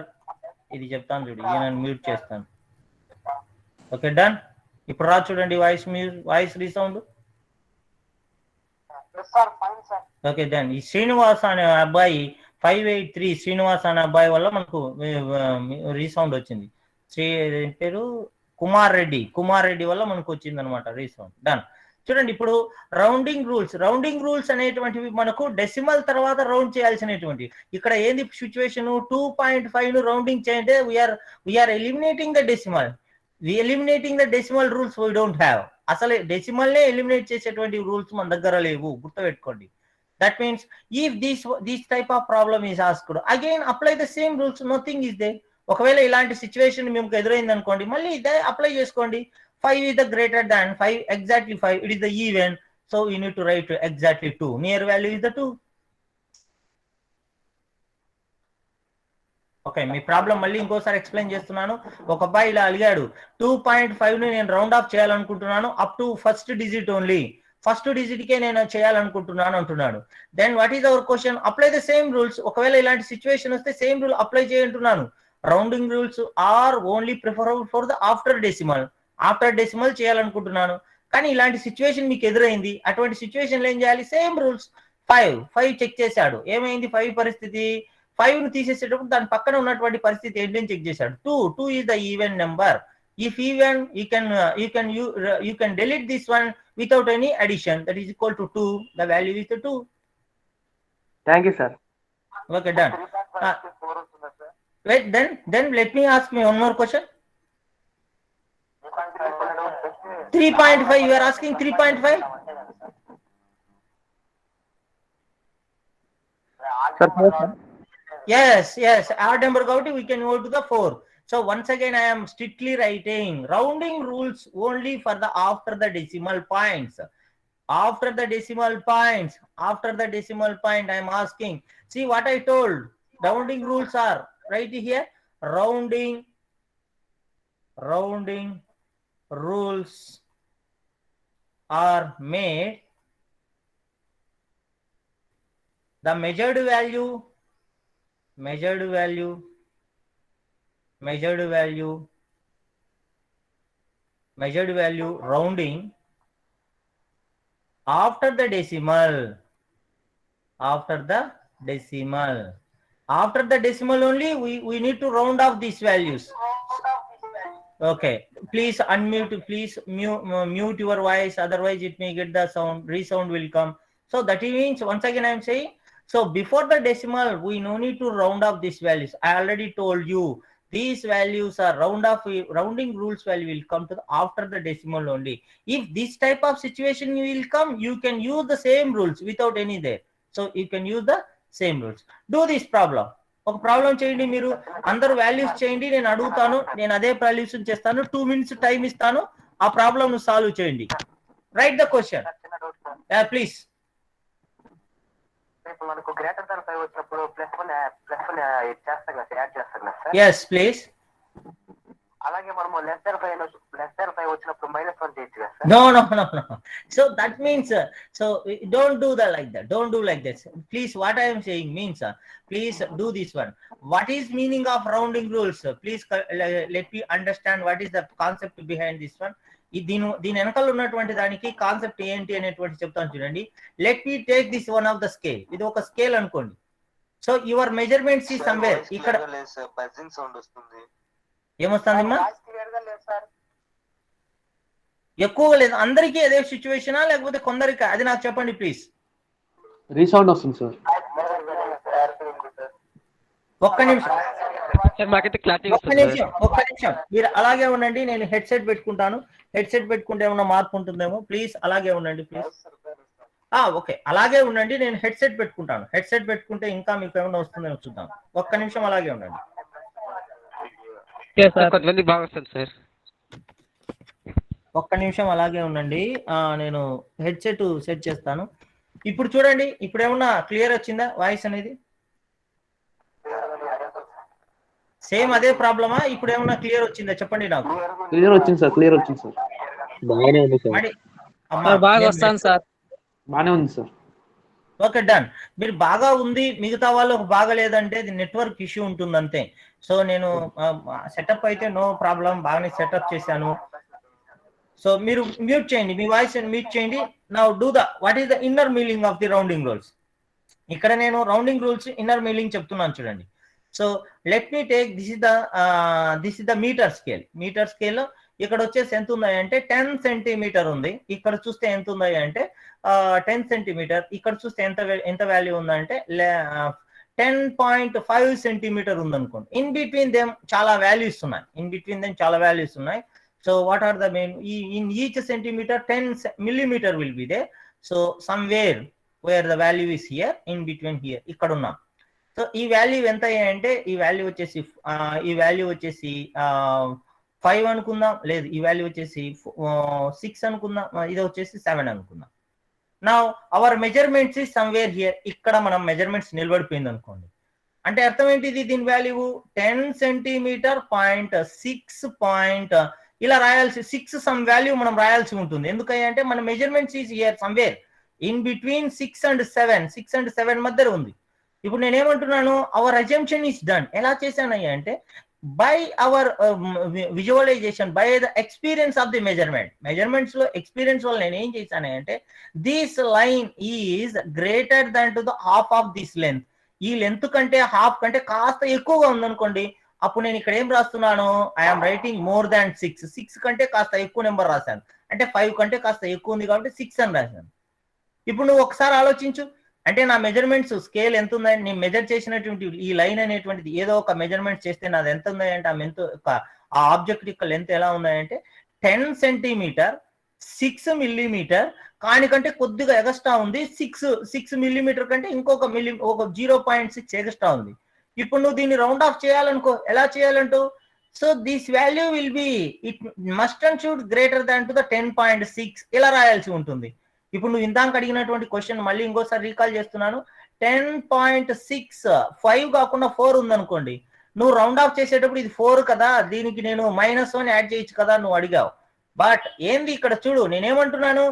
ఇది చెప్తాను చూడు, ఈయన మ్యూట్ చేస్తాను. Okay done. ఇప్పుడు రా చూడండి వాయిస్ రీసౌండ్. Okay done. ఈ శ్రీనివాస్ అనే అబ్బాయి 583 శ్రీనివాస్ అనే అబ్బాయి వల్ల మనకు రీసౌండ్ వచ్చింది. పేరు కుమార్ రెడ్డి వల్ల మనకు వచ్చింది అనమాట రీసౌండ్. డన్. చూడండి ఇప్పుడు రౌండింగ్ రూల్స్ అనేటువంటివి మనకు డెసిమల్ తర్వాత రౌండ్ చేయాల్సినటువంటి. ఇక్కడ ఏంది సిచ్యువేషన్, 2.5 ను రౌండింగ్ చేయంటే we are eliminating the decimal. Eliminating the decimal rules we don't have. అసలు డెసిమల్ నే ఎలిమినేట్ చేసేటువంటి రూల్స్ మన దగ్గర లేవు, గుర్తుపెట్టుకోండి. That means if this type of problem is asked, again apply the same rules, nothing is there. ఒకవేళ ఇలాంటి situation మీకు ఎదురైంది అనుకోండి, మళ్ళీ ఇదే అప్లై చేసుకోండి. 5 is the greater than 5, exactly 5, it is the even, so you need to write exactly 2, near value is the 2. Okay, me problem మళ్ళీ ఇంకోసారి ఎక్స్ప్లెయిన్ చేస్తున్నాను. ఒక అబ్బాయి ఇలా అడిగాడు, 2.5 ని నేను రౌండ్ ఆఫ్ చేయాలనుకుంటున్నాను up to first digit only, first digit కే నేను చేయాలనుకుంటున్నాను అంటున్నాడు. Then what is our question, apply the same rules. ఒకవేళ ఇలాంటి సిచ్యువేషన్ వస్తే సేమ్ రూల్ అప్లై చేయంటున్నాను. Rounding rules are only preferable for the after decimal చేయాలనుకుంటున్నాను. కానీ ఇలాంటి సిచ్యువేషన్ మీకు ఎదురైంది, అటువంటి సిచ్యువేషన్ లో ఏం చేయాలి, సేమ్ రూల్స్. 5 చెక్ చేశాడు, ఏమైంది 5 పరిస్థితి, 5 ను తీసేసేటప్పుడు దాని పక్కన ఉన్నటువంటి పరిస్థితి ఏంటని చెక్ చేశాడు. 2 is the even number. If even, you can delete this one without any addition, that is equal to 2. The value is 2. Thank you sir. Okay, done. Wait, then let me ask me one more question. 3.5, you are asking 3.5? Sir, 4 sir. Yes, odd number కాబట్టి we can go to the 4. So once again I am strictly writing rounding rules only for the after the decimal points. After the decimal point I am asking, see what I told, rounding rules are right here. Rounding rules are made, the measured value rounding after the decimal only we need to round off these values. Okay, please unmute, please mute your voice, otherwise it may get the sound, resound will come. So that means once again I am saying, so before the decimal we no need to round off these values. I already told you these values are rounding rules value will come to the after the decimal only. If this type of situation will come, you can use the same rules without any there. So you can use the same rules. Do this problem. ఒక problem చేయండి, మీరు అందరూ values చేయండి, నేను అడుగుతాను, నేను అదే values చేస్తాను, 2 minutes టైం ఇస్తాను, ఆ ప్రాబ్లం ను సాల్వ్ చేయండి. Right the question please. ఇప్పుడు మనకు గ్రేటర్ దాన్ 5 వచ్చినప్పుడు ప్లస్ వన్ చేస్తాం కదా, యాడ్ చేస్తాం కదా సార్. yes please. అలాగే మనము లెస్ దాన్ 5 వచ్చినప్పుడు -1 చేయొచ్చు కదా sir. No. So that means so don't do that like that, don't do like this. Please, what I am saying means please do this one. What is meaning of rounding rules? Please let me understand what is the concept behind this one. దీని వెనకాల ఉన్నటువంటి దానికి concept ఏంటి అనేటువంటి చెప్తాను చూడండి. Let me take this one of the scale. ఇది ఒక స్కేల్ అనుకోండి. సో యువర్ మెజర్మెంట్స్ ఈ సమ్వేర్ ఇక్కడ బజింగ్ సౌండ్ వస్తుంది. ఏమొస్తుందమ్మా? ఎక్కువగా లేదు, అందరికీ అదే సిచ్యువేషనా లేకపోతే కొందరికి? అది నాకు చెప్పండి ప్లీజ్. రీసౌండ్ వస్తుంది సార్. ఒక్క నిమిషం మీరు అలాగే ఉండండి, నేను హెడ్సెట్ పెట్టుకుంటాను. హెడ్సెట్ పెట్టుకుంటే ఏమన్నా మార్పు ఉంటుందేమో, ప్లీజ్ అలాగే ఉండండి ప్లీజ్. ఓకే, అలాగే ఉండండి, నేను హెడ్సెట్ పెట్టుకుంటాను. హెడ్సెట్ పెట్టుకుంటే ఇంకా మీకు ఏమైనా వస్తుందేమో చూద్దాం. ఒక్క నిమిషం అలాగే ఉండండి. ఒక్క నిమిషం అలాగే ఉండండి, నేను హెడ్సెట్ సెట్ చేస్తాను. ఇప్పుడు చూడండి, ఇప్పుడు ఏమన్నా క్లియర్ వచ్చిందా వాయిస్ అనేది? సేమ్ అదే ప్రాబ్లమా? ఇప్పుడు ఏమన్నా క్లియర్ వచ్చిందా చెప్పండి నాకు. క్లియర్ వచ్చింది సార్. బాగానే ఉంది సార్. Okay, done. మీరు బాగా ఉంది, మిగతా వాళ్ళు బాగా లేదంటే ఇది నెట్వర్క్ ఇష్యూ ఉంటుంది అంతే. సో నేను సెటప్ అయితే నో ప్రాబ్లం, బాగానే సెటప్ చేశాను. సో మీరు మ్యూట్ చేయండి, మీ వాయిస్ మ్యూట్ చేయండి. Now do the what is the inner meaning of the rounding rules. ఇక్కడ నేను రౌండింగ్ రూల్స్ ఇన్నర్ మీనింగ్ చెప్తున్నాను చూడండి. So let me take this is the metre scale. Metre scale ఇక్కడ వచ్చేసి ఎంత ఉన్నాయి అంటే 10 సెంటీమీటర్ ఉంది. ఇక్కడ చూస్తే ఎంత ఉన్నాయి అంటే 10 సెంటీమీటర్. ఇక్కడ చూస్తే ఎంత వాల్యూ ఉందంటే 10.5 సెంటీమీటర్ ఉందనుకోండి. ఇన్ బిట్వీన్ దెమ్ చాలా వాల్యూస్ ఉన్నాయి. So what are the main? In each centimetre 10 millimeter will be there. So somewhere where the value is here, in between here ఇక్కడ ఉన్నాం. సో ఈ వాల్యూ ఎంత అంటే ఈ వాల్యూ వచ్చేసి 5 అనుకుందాం, లేదు ఈ వాల్యూ వచ్చేసి 6 అనుకుందాం, ఇది వచ్చేసి 7 అనుకుందాం. నా our measurements is somewhere here. ఇక్కడ మనం మెజర్మెంట్స్ నిలబడిపోయింది అనుకోండి. అంటే అర్థం ఏంటిది? దీని వాల్యూ 10 సెంటీమీటర్ 0.6 ఇలా రాయాల్సి 6 సమ్ వాల్యూ మనం రాయాల్సి ఉంటుంది. ఎందుకంటే మన measurements is here somewhere in between 6 and 7 మధ్య ఉంది. ఇప్పుడు నేనేమంటున్నాను, అవర్ అజంప్షన్ ఈస్ డన్. ఎలా చేశానయ్యా అంటే by our visualisation, by the experience of the measurements లో ఎక్స్పీరియన్స్ వల్ల నేను ఏం చేశాను అంటే this line is greater than to the half of this length. ఈ లెంత్ కంటే హాఫ్ కంటే కాస్త ఎక్కువగా ఉందనుకోండి, అప్పుడు నేను ఇక్కడ ఏం రాస్తున్నాను? ఐఎమ్ రైటింగ్ మోర్ దాన్ 6 కంటే కాస్త ఎక్కువ నెంబర్ రాశాను. అంటే 5 కంటే కాస్త ఎక్కువ ఉంది కాబట్టి 6 అని రాశాను. ఇప్పుడు నువ్వు ఒకసారి ఆలోచించు, అంటే నా మెజర్మెంట్స్ స్కేల్ ఎంత ఉందని నేను మెజర్ చేసినటువంటి ఈ లైన్ అనేటువంటిది ఏదో ఒక మెజర్మెంట్ చేస్తే నాది ఎంత ఉంది అంటే ఆ ఆబ్జెక్ట్ యొక్క లెంత్ ఎలా ఉందంటే 10 సెంటీమీటర్ 6 మిల్లీమీటర్, కానికంటే కొద్దిగా ఎగస్ట్రా ఉంది, 6 మిల్లీమీటర్ కంటే ఇంకొక ఒక 0.6 ఎగస్ట్రా ఉంది. ఇప్పుడు నువ్వు దీన్ని రౌండ్ ఆఫ్ చేయాలనుకో, ఎలా చేయాలంటూ, so this value will be, it must and should greater than to the 10.6 ఇలా రాయాల్సి ఉంటుంది. ఇప్పుడు నువ్వు ఇందాక అడిగినటువంటి క్వశ్చన్ మళ్ళీ ఇంకోసారి రీకాల్ చేస్తున్నాను. 10.6 5 కాకుండా 4 ఉందనుకోండి, నువ్వు రౌండ్ ఆఫ్ చేసేటప్పుడు ఇది 4 కదా, దీనికి నేను -1 యాడ్ చేయొచ్చు కదా నువ్వు అడిగావు. బట్ ఏంది ఇక్కడ చూడు, నేనేమంటున్నాను,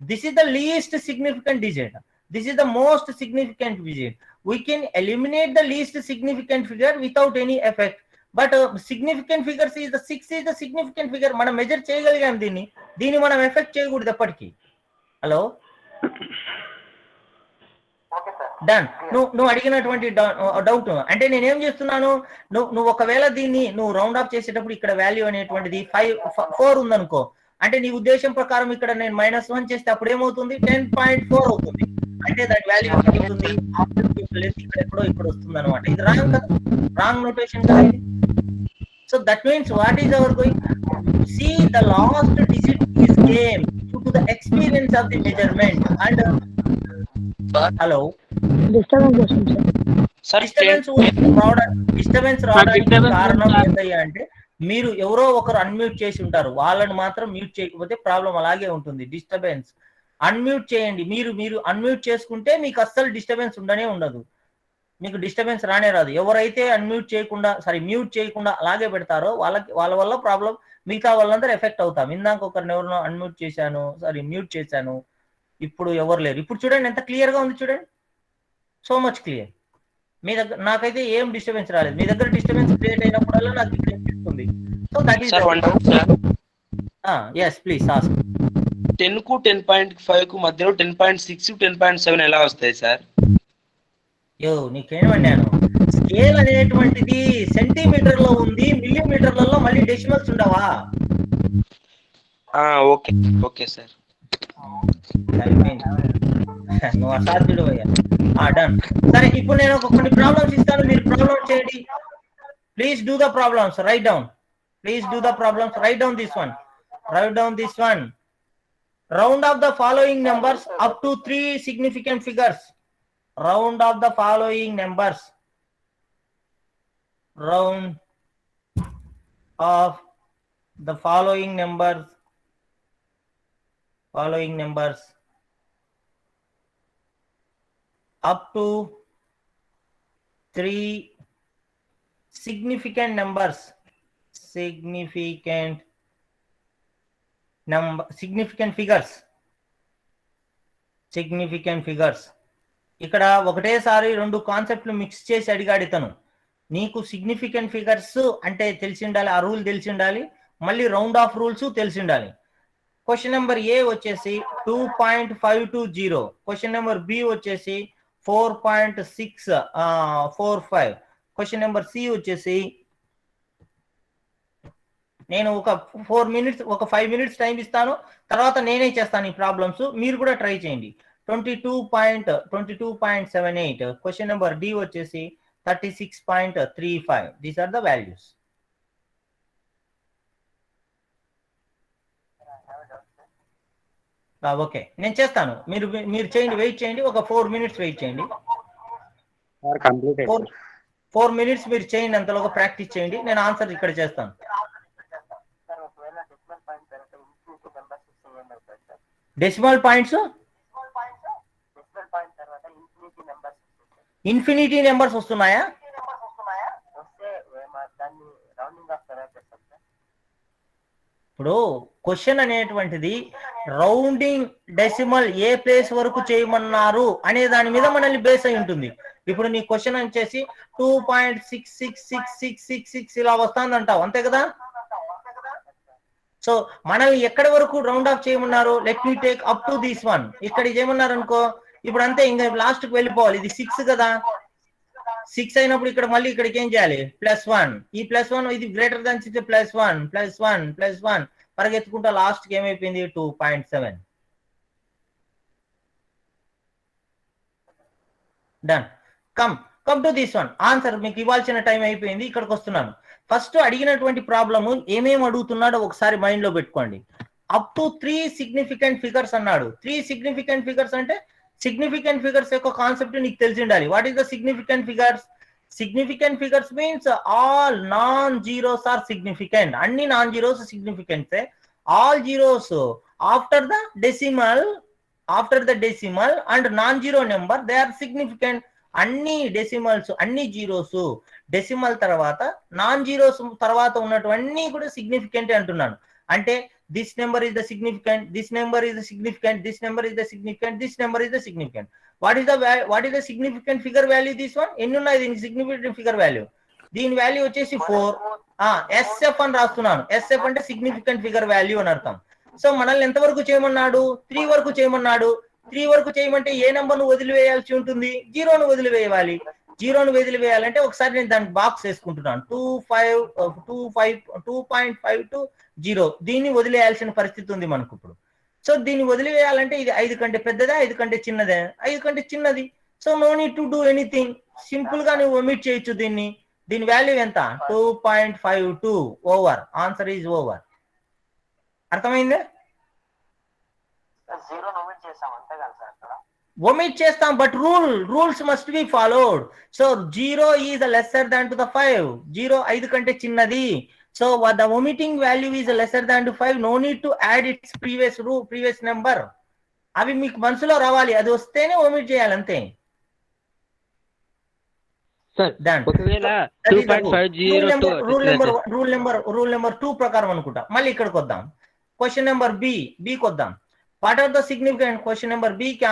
this is the least significant digit, this is the most significant digit. We can eliminate the least significant figure without any effect. But significant figures is the 6 is the significant figure. మనం measure చేయగలిగాం దీన్ని మనం effect చేయకూడదు ఎప్పటికీ. Hello, done. నువ్వు అడిగినటువంటి doubt అంటే నేనేం చేస్తున్నాను, నువ్వు ఒకవేళ దీన్ని నువ్వు రౌండ్ ఆఫ్ చేసేటప్పుడు ఇక్కడ వాల్యూ అనేటువంటిది 4 ఉందనుకో, అంటే నీ ఉద్దేశం ప్రకారం ఇక్కడ నేను -1 చేస్తే అప్పుడు ఏమవుతుంది, 10.4 అవుతుంది. అంటే దాని వాల్యూ అవుతుంది ఇక్కడ ఎక్కడో ఇప్పుడు వస్తుంది అనమాట. ఇది రాంగ్ కదా, రాంగ్ నోటేషన్ కదా ఇది. So that means what is hour going, see the last digit is came due to the experience of the measurement and hello disturbance రావడానికి కారణం ఏంటయ్యా అంటే, మీరు ఎవరో ఒకరు అన్మ్యూట్ చేసి ఉంటారు, వాళ్ళని మాత్రం మ్యూట్ చేయకపోతే ప్రాబ్లం అలాగే ఉంటుంది. డిస్టర్బెన్స్ అన్మ్యూట్ చేయండి. మీరు అన్మ్యూట్ చేసుకుంటే మీకు అస్సలు డిస్టర్బెన్స్ ఉండదు, మీకు డిస్టర్బెన్స్ రానే రాదు. ఎవరైతే మ్యూట్ చేయకుండా అలాగే పెడతారో వాళ్ళ వల్ల ప్రాబ్లం, మిగతా వాళ్ళందరూ ఎఫెక్ట్ అవుతాం. ఇందాక ఒకరిని ఎవరినో మ్యూట్ చేశాను, ఇప్పుడు ఎవరు లేరు. ఇప్పుడు చూడండి ఎంత క్లియర్ గా ఉంది, చూడండి, సో మచ్ క్లియర్. మీ దగ్గర నాకైతే ఏం డిస్టర్బెన్స్ రాలేదు, మీ దగ్గర డిస్టర్బెన్స్ క్రియేట్ అయినప్పుడల్లా నాకు కనిపిస్తుంది. So that is yes please ask. 10 కు 10.5 కు మధ్యలో 10.6 10.7 ఎలా వస్తాయి సార్? నీకేమన్నాను, స్కేల్ అనేటువంటిది సెంటీమీటర్ లో ఉంది, మిల్లీమీటర్లలో మళ్ళీ డెసిమల్స్ ఉండవా? Okay okay sir. నువ్వు అసాధ్యుడు అయ్యా. డన్. సరే, ఇప్పుడు నేను కొన్ని ప్రాబ్లమ్స్ ఇస్తాను, మీరు ప్రాబ్లమ్ చేయండి. Please do the problems, right down. Please do the problems, right down this one. Round of the following numbers up to 3 significant figures. Round of the following numbers. Round of the following numbers. Up to 3 significant numbers. Significant figures. ఇక్కడ ఒకటేసారి 2 కాన్సెప్ట్లు mix చేసి అడిగాడు ఇతను. నీకు significant figures అంటే తెలిసి ఉండాలి, ఆ రూల్ తెలిసి ఉండాలి, మళ్ళీ రౌండ్ ఆఫ్ రూల్స్ తెలిసి ఉండాలి. క్వశ్చన్ నెంబర్ ఏ వచ్చేసి 2.520, క్వశ్చన్ నెంబర్ బి వచ్చేసి 4.645, క్వశ్చన్ నెంబర్ సి వచ్చేసి, నేను ఒక 5 మినిట్స్ టైం ఇస్తాను, తర్వాత నేనే చేస్తాను ఈ ప్రాబ్లమ్స్, మీరు కూడా ట్రై చేయండి. 22.78, క్వశ్చన్ నెంబర్ డి వచ్చేసి 36.35. These are the values. Okay, నేను చేస్తాను, మీరు చేయండి, వెయిట్ చేయండి, ఒక 4 మినిట్స్ వెయిట్ చేయండి. 4 మినిట్స్ మీరు చేయండి, అంతలోగా ప్రాక్టీస్ చేయండి, నేను ఆన్సర్ ఇక్కడ చేస్తాను. డెసిమల్ పాయింట్స్ ఇన్ఫినిటీ నెంబర్స్ వస్తున్నాయా? ఇప్పుడు క్వశ్చన్ అనేటువంటిది రౌండింగ్ డెసిమల్ ఏ ప్లేస్ వరకు చేయమన్నారు అనే దాని మీద మనల్ని బేస్ అయి ఉంటుంది. ఇప్పుడు నీ క్వశ్చన్ వచ్చేసి 2.66666 ఇలా వస్తుందంటావు, అంతే కదా? సో మనం ఎక్కడి వరకు రౌండ్ ఆఫ్ చేయమన్నారు, let me take up to this one. ఇక్కడ చేయమన్నారు అనుకో, ఇప్పుడు అంతే, ఇంకా లాస్ట్ కి వెళ్ళిపోవాలి. ఇది 6 కదా, 6 అయినప్పుడు ఇక్కడ మళ్ళీ ఇక్కడికి ఏం చేయాలి, +1. ఈ +1 ఇది గ్రేటర్ దాన్ 6, +1 పరిగెత్తుకుంటా లాస్ట్ కి ఏమైపోయింది, 2.7. Done. Come to this one answer. మీకు ఇవ్వాల్సిన టైం అయిపోయింది, ఇక్కడికి వస్తున్నాను. ఫస్ట్ అడిగినటువంటి ప్రాబ్లము ఏమేమి అడుగుతున్నాడో ఒకసారి మైండ్ లో పెట్టుకోండి. అప్ టు 3 సిగ్నిఫికెంట్ ఫిగర్స్ అన్నాడు. 3 సిగ్నిఫికెంట్ ఫిగర్స్ అంటే సిగ్నిఫికెంట్ ఫిగర్స్ యొక్క కాన్సెప్ట్ నీకు తెలిసి ఉండాలి. What is the significant figures? Significant figures means all non zeros are significant. అన్ని non zeros significant. All zeros after the decimal and non zero number they are significant. అన్ని decimals, అన్ని zeros decimal తర్వాత non zeros తర్వాత ఉన్నటువన్నీ కూడా significant అంటున్నాను. అంటే this number is the significant, this number is the significant, this number is the significant, this number is the significant. What is the significant figure value? This one. ఎన్ని ఉన్నాయి దీనికి significant figure value? దీని value వచ్చేసి 4. SF అని రాస్తున్నాను. SF అంటే significant figure value అని అర్థం. సో మనల్ని ఎంతవరకు చేయమన్నాడు? 3 వరకు చేయమన్నాడు. 3 వరకు చేయమంటే ఏ నెంబర్ ను వదిలివేయాల్సి ఉంటుంది? 0ను వదిలివేయాలి. 0ను వదిలివేయాలంటే ఒకసారి నేను దానికి బాక్స్ వేసుకుంటున్నాను. 2.5 0. దీన్ని వదిలేయాల్సిన పరిస్థితి ఉంది మనకు ఇప్పుడు. సో దీన్ని వదిలివేయాలంటే ఇది 5 కంటే పెద్దదా, 5 కంటే చిన్నదే? 5 కంటే చిన్నది. So no need to do anything. Simple గా నువ్వు ఒమిట్ చేయొచ్చు దీన్ని. దీని వాల్యూ ఎంత? 2.52. ఓవర్. Answer is over. అర్థమైందే? జీరో నోమిట్ చేసాం అంతే కదా సార్ అక్కడ. ఒమిట్ చేస్తాం, but rules must be followed. So 0 is lesser than to the 5. 0 5 కంటే చిన్నది. So the omitting value is lesser than to 5. No need to add its previous number. అవి మీకు మనసులో రావాలి, అది వస్తేనే ఒమిట్ చేయాలి అంతే. రూల్ నెంబర్ 2 ప్రకారం అనుకుంటా. మళ్ళీ ఇక్కడికి వద్దాం. క్వశ్చన్ నెంబర్ బికి వద్దాం. What are the significant? Question number బికి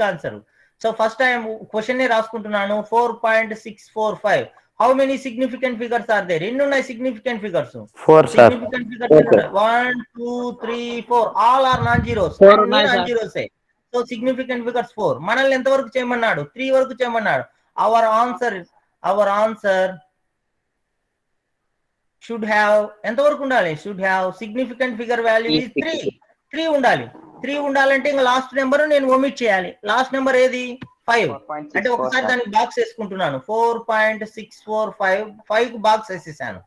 answer. So first time question నే రాసుకుంటున్నాను. 4.645. How many significant figures are there? ఎన్ని ఉన్నాయి significant figures? 4 sir. Significant figures 1 2 3 4 all are non zeros. Non zeros. So significant figures 4. మనల్ని ఎంత వరకు చేయమన్నాడు? 3 వరకు చేయమన్నాడు. అవర్ ఆన్సర్ షుడ్ హ్యావ్ ఎంత వరకు ఉండాలి? Should have significant figure value is 3 ఉండాలి. 3 ఉండాలంటే ఇంకా లాస్ట్ నెంబర్ నేను ఒమిట్ చేయాలి. లాస్ట్ నెంబర్ ఏది? 5. అంటే ఒకసారి దానికి బాక్స్ వేసుకుంటున్నాను. 4.645. 5 కు బాక్స్ వేసేసాను.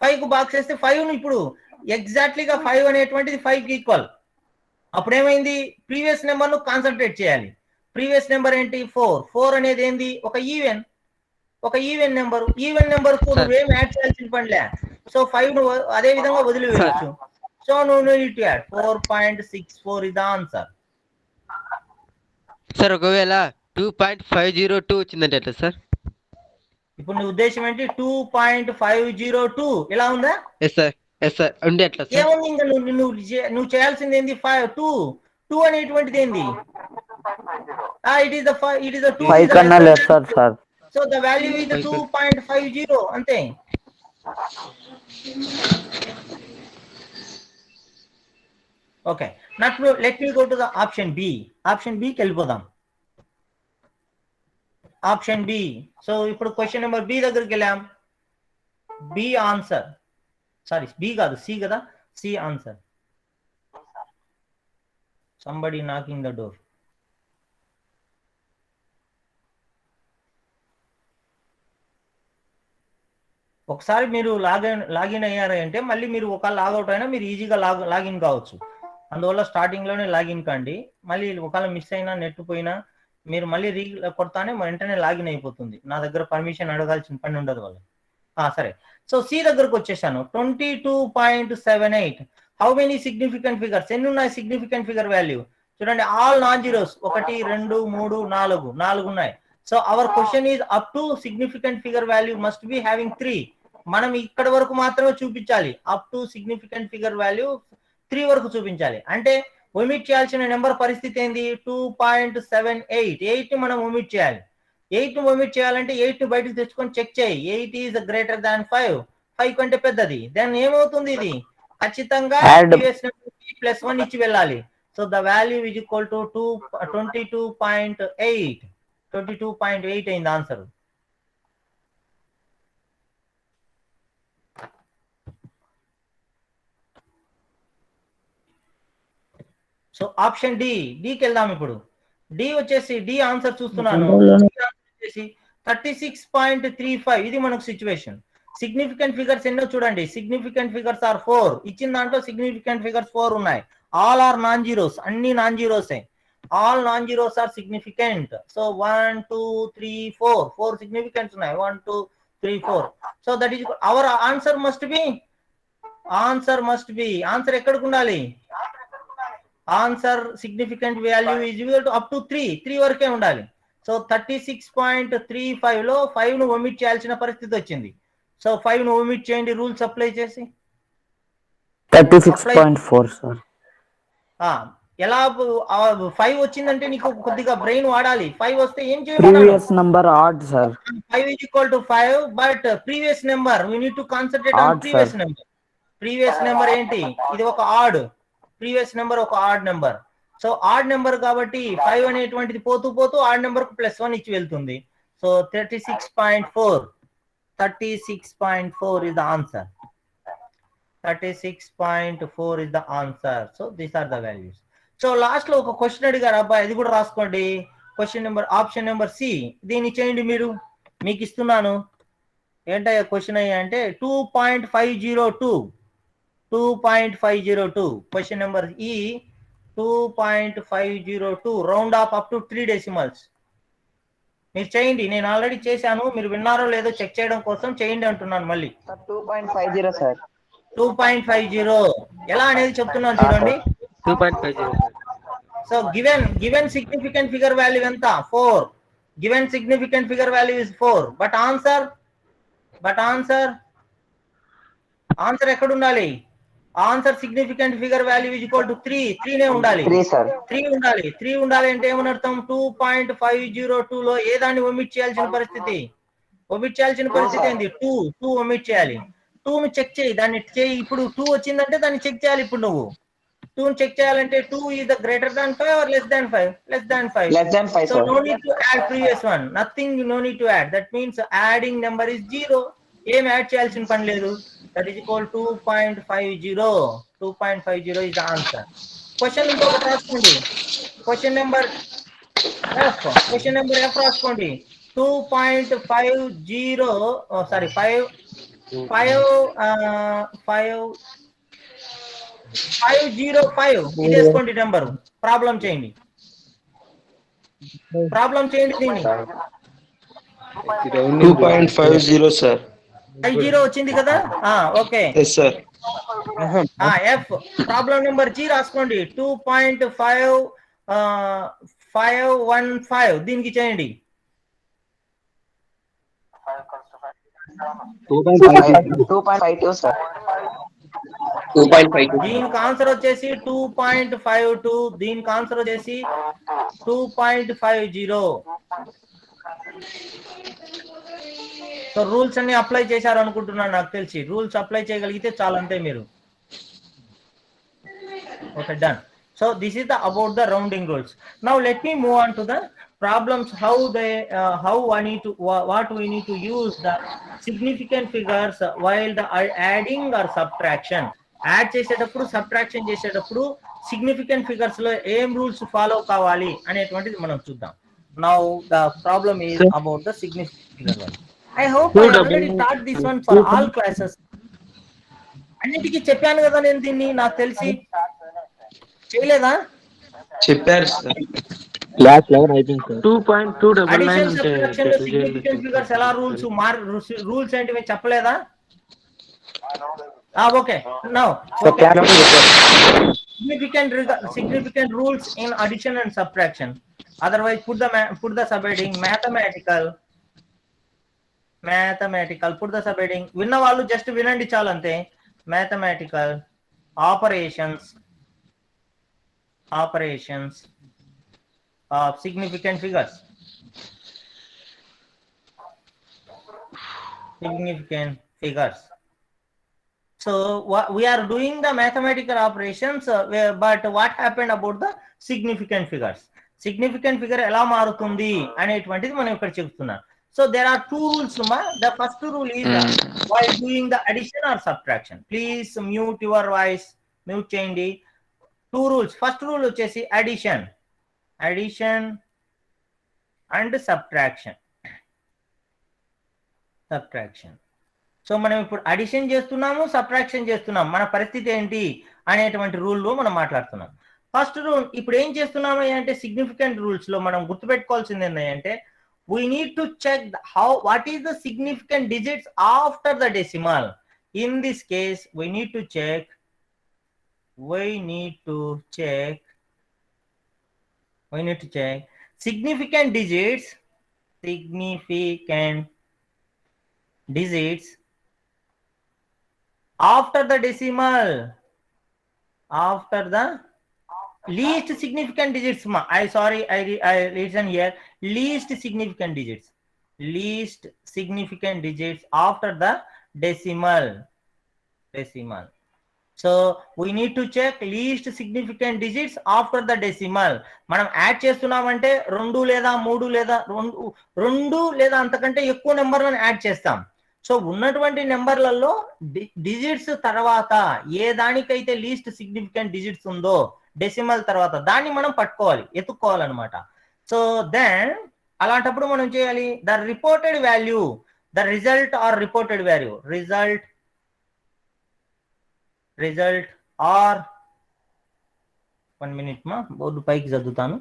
5 కు బాక్స్ వేస్తే 5 ఇప్పుడు ఎగ్జాక్ట్లీగా 5 అనేటువంటిది 5 కి ఈక్వల్. అప్పుడు ఏమైంది? ప్రీవియస్ నెంబర్ ను కాన్సన్ట్రేట్ చేయాలి. ప్రీవియస్ నెంబర్ ఏంటి? 4 అనేది ఏంది? ఒక ఈవెన్ నెంబర్. ఈవెన్ నెంబర్ కు నువ్వేం యాడ్ చేయాల్సిన పనిలే. సో 5 ను అదే విధంగా వదిలివేయచ్చు. So no need to add. 4.64 is the answer. Sir ఒకవేళ 2.502 వచ్చిందంటే ఎట్లా సార్? ఇప్పుడు నీ ఉద్దేశం ఏంటి? 2.502 ఇలా ఉందా? ఎస్ సార్ ఉండే ఎట్లా సార్? ఏముంది ఇంకా నువ్వు చేయాల్సింది ఏంది? 2 అనేటువంటిది ఏంది? ఇట్ ఈస్ ద 2 5 కన్నా less sir. So the value is 2.50 అంతే. Okay, let me go to the option B. Option బికి వెళ్ళిపోదాం. Option B. సో ఇప్పుడు క్వశ్చన్ నెంబర్ బి దగ్గరికి వెళ్ళాం. బి ఆన్సర్, సారీ బి కాదు సి కదా. C answer. Somebody knocking the door. ఒకసారి మీరు లాగిన్ అయ్యారంటే మళ్ళీ మీరు ఒక లాగౌట్ అయినా మీరు ఈజీగా లాగిన్ కావచ్చు. అందువల్ల స్టార్టింగ్ లోనే లాగిన్ కండి. మళ్ళీ ఒకవేళ మిస్ అయినా నెట్ పోయినా మీరు మళ్ళీ కొడతానే వెంటనే లాగిన్ అయిపోతుంది. నా దగ్గర పర్మిషన్ అడగాల్సిన పని ఉండదు వాళ్ళు. సరే, సో సి దగ్గరకు వచ్చేసాను. 22.78. How many significant figures? ఎన్ని ఉన్నాయి సిగ్నిఫికెంట్ ఫిగర్ వాల్యూ? చూడండి, ఆల్ నాన్ జీరోస్. 1 2 3 4 ఉన్నాయి. So our question is up to significant figure value must be having 3. మనం ఇక్కడ వరకు మాత్రమే చూపించాలి. Up to significant figure value 3 వరకు చూపించాలి. అంటే ఒమిట్ చేయాల్సిన నెంబర్ పరిస్థితి ఏంది? 2.78. 8 ని మనం ఒమిట్ చేయాలి. 8 ని ఒమిట్ చేయాలంటే 8 ని బయటకు తెచ్చుకొని చెక్ చేయి. 8 ఈజ్ గ్రేటర్ దాన్ 5. 5 కంటే పెద్దది. దెన్ ఏమవుతుంది? ఇది ఖచ్చితంగా +1 ఇచ్చి వెళ్ళాలి. So the value is equal to 22.8. 22.8 అయింది ఆన్సర్. సో ఆప్షన్ డికి వెళ్దాం. ఇప్పుడు డి వచ్చేసి డి ఆన్సర్ చూస్తున్నాను 36.35 ఇది మనకు సిచ్యువేషన్. సిగ్నిఫికెంట్ ఫిగర్స్ ఎన్నో చూడండి. Significant figures are 4. ఇచ్చిన దాంట్లో సిగ్నిఫికెంట్ ఫిగర్స్ 4 ఉన్నాయి. ఆల్ ఆర్ నాన్ జీరోస్, అన్ని నాన్ జీరోసే. All non zeros are significant. So 1 2 3 4 significants ఉన్నాయి. 1 2 3 4. So that is our answer must be answer ఎక్కడికి ఉండాలి? Answer significant value is equal to up to 3 వరకే ఉండాలి. సో 36.35 లో 5 ను ఒమిట్ చేయాల్సిన పరిస్థితి వచ్చింది. సో 5 ను ఒమిట్ చేయండి రూల్స్ అప్లై చేసి. 36.4 సార్. ఎలా 5 వచ్చిందంటే నీకు కొద్దిగా బ్రెయిన్ వాడాలి. 5 వస్తే ఏం చేయాలి? Previous number add sir. 5 is equal to 5 but previous number we need to concentrate on previous number. Previous number ఏంటి? ఇది ఒక ఆడ్. ప్రీవియస్ నెంబర్ ఒక odd number. So odd number కాబట్టి 5 అనేటువంటిది పోతూ పోతూ ఆడ్ నెంబర్ కు +1 ఇచ్చి వెళ్తుంది. So 36.4 is the answer. 36.4 is the answer. So these are the values. So last లో ఒక క్వశ్చన్ అడిగారు అబ్బాయి, అది కూడా రాసుకోండి. Question number option number C. దీన్ని చేయండి మీరు, మీకు ఇస్తున్నాను. ఏంటయ్యా క్వశ్చన్ అయ్యా అంటే 2.502 క్వశ్చన్ నెంబర్ ఈ 2.502 round of up to 3 decimals. మీరు చేయండి, నేను ఆల్రెడీ చేశాను, మీరు విన్నారో లేదో చెక్ చేయడం కోసం చేయండి అంటున్నాను మళ్ళీ. 2.50 సార్. 2.50 ఎలా అనేది చెప్తున్నాను చూడండి. 2.50. So given significant figure value ఎంత? 4. Given significant figure value is 4. But answer ఎక్కడ ఉండాలి? Answer significant figure value is equal to 3 నే ఉండాలి. 3 ఉండాలి అంటే ఏమని అర్థం? 2.502 లో ఏ దాన్ని ఒమిట్ చేయాల్సిన పరిస్థితి? ఏంది? 2 ఒమిట్ చేయాలి. 2 ని చెక్ చేయి, దాన్ని చేయి. ఇప్పుడు 2 వచ్చిందంటే దాన్ని చెక్ చేయాలి. ఇప్పుడు నువ్వు 2 ని చెక్ చేయాలంటే 2 is the greater than 5 or less than 5? Less than 5. So no need to add previous one. Nothing, no need to add. That means adding number is 0. ఏం యాడ్ చేయాల్సిన పని లేదు. That is equal to 2.50. 2.50 is the answer. Question ఇంకొకటి రాసుకోండి. Question number F రాసుకోండి. 2.50 sorry 505 ఇది వేసుకోండి number. Problem చేయండి దీన్ని. 2.50 సార్. 50 వచ్చింది కదా? Okay. yes sir. F problem number G రాసుకోండి. 2.515 దీనికి చేయండి. 2.52 సార్. 2.52. దీనికి ఆన్సర్ వచ్చేసి 2.52. దీనికి ఆన్సర్ వచ్చేసి 2.50. సో రూల్స్ అన్ని అప్లై చేశారు అనుకుంటున్నాను, నాకు తెలిసి. రూల్స్ అప్లై చేయగలిగితే చాలంతే మీరు. Okay, done. So this is about the rounding rules. Now let me move on to the problems. What we need to use the significant figures while the adding or subtraction. Add చేసేటప్పుడు, subtraction చేసేటప్పుడు significant figures లో ఏం rules follow కావాలి అనేటువంటిది మనం చూద్దాం. Now the problem is about the significant figure. I hope I already taught this one for all classes. అన్నిటికీ చెప్పాను కదా నేను దీన్ని, నాకు తెలిసి. చేయలేదా? చెప్పారు సార్. క్లాస్ 11 అయిపోయింది సార్. 2.299 అడిషన్ అంటే సబ్ట్రాక్షన్ లో సిగ్నిఫికెంట్ ఫిగర్స్ ఎలా రూల్స్ ఏంటివి చెప్పలేదా? Okay. Now significant rules in addition and subtraction. Otherwise put the subheading mathematical. Put the subheading. విన్న వాళ్ళు జస్ట్ వినండి చాలు అంతే. Mathematical operations of significant figures. So we are doing the mathematical operations, but what happened about the significant figures? Significant figure ఎలా మారుతుంది అనేటువంటిది మనం ఇక్కడ చెప్తున్నాం. So there are two rules. The first rule is while doing the addition or subtraction. Please mute your voice. Mute చేయండి. Two rules. First rule వచ్చేసి addition and subtraction. So మనం ఇప్పుడు అడిషన్ చేస్తున్నాము, సబ్ట్రాక్షన్ చేస్తున్నాం. మన పరిస్థితి ఏంటి అనేటువంటి రూల్లో మనం మాట్లాడుతున్నాం. ఫస్ట్ రూల్ ఇప్పుడు ఏం చేస్తున్నాము అంటే సిగ్నిఫికెంట్ రూల్స్ లో మనం గుర్తుపెట్టుకోవాల్సింది ఏంటంటే we need to check what is the significant digits after the decimal. In this case we need to check significant digits after the decimal, after the least significant digits. I listen here, least significant digits after the decimal. So we need to check least significant digits after the decimal. మనం add చేస్తున్నామంటే 2 లేదా 3 లేదా 2 లేదా అంతకంటే ఎక్కువ నెంబర్లను add చేస్తాం. So ఉన్నటువంటి నెంబర్లలో డిజిట్స్ తర్వాత ఏ దానికైతే లీస్ట్ సిగ్నిఫికెంట్ డిజిట్స్ ఉందో డెసిమల్ తర్వాత దాన్ని మనం పట్టుకోవాలి, ఎత్తుక్కోవాలన్నమాట. సో దెన్ అలాంటప్పుడు మనం చేయాలి the reported value, the result or reported value, result or 1 minute మా బోర్డు పైకి చదువుతాను.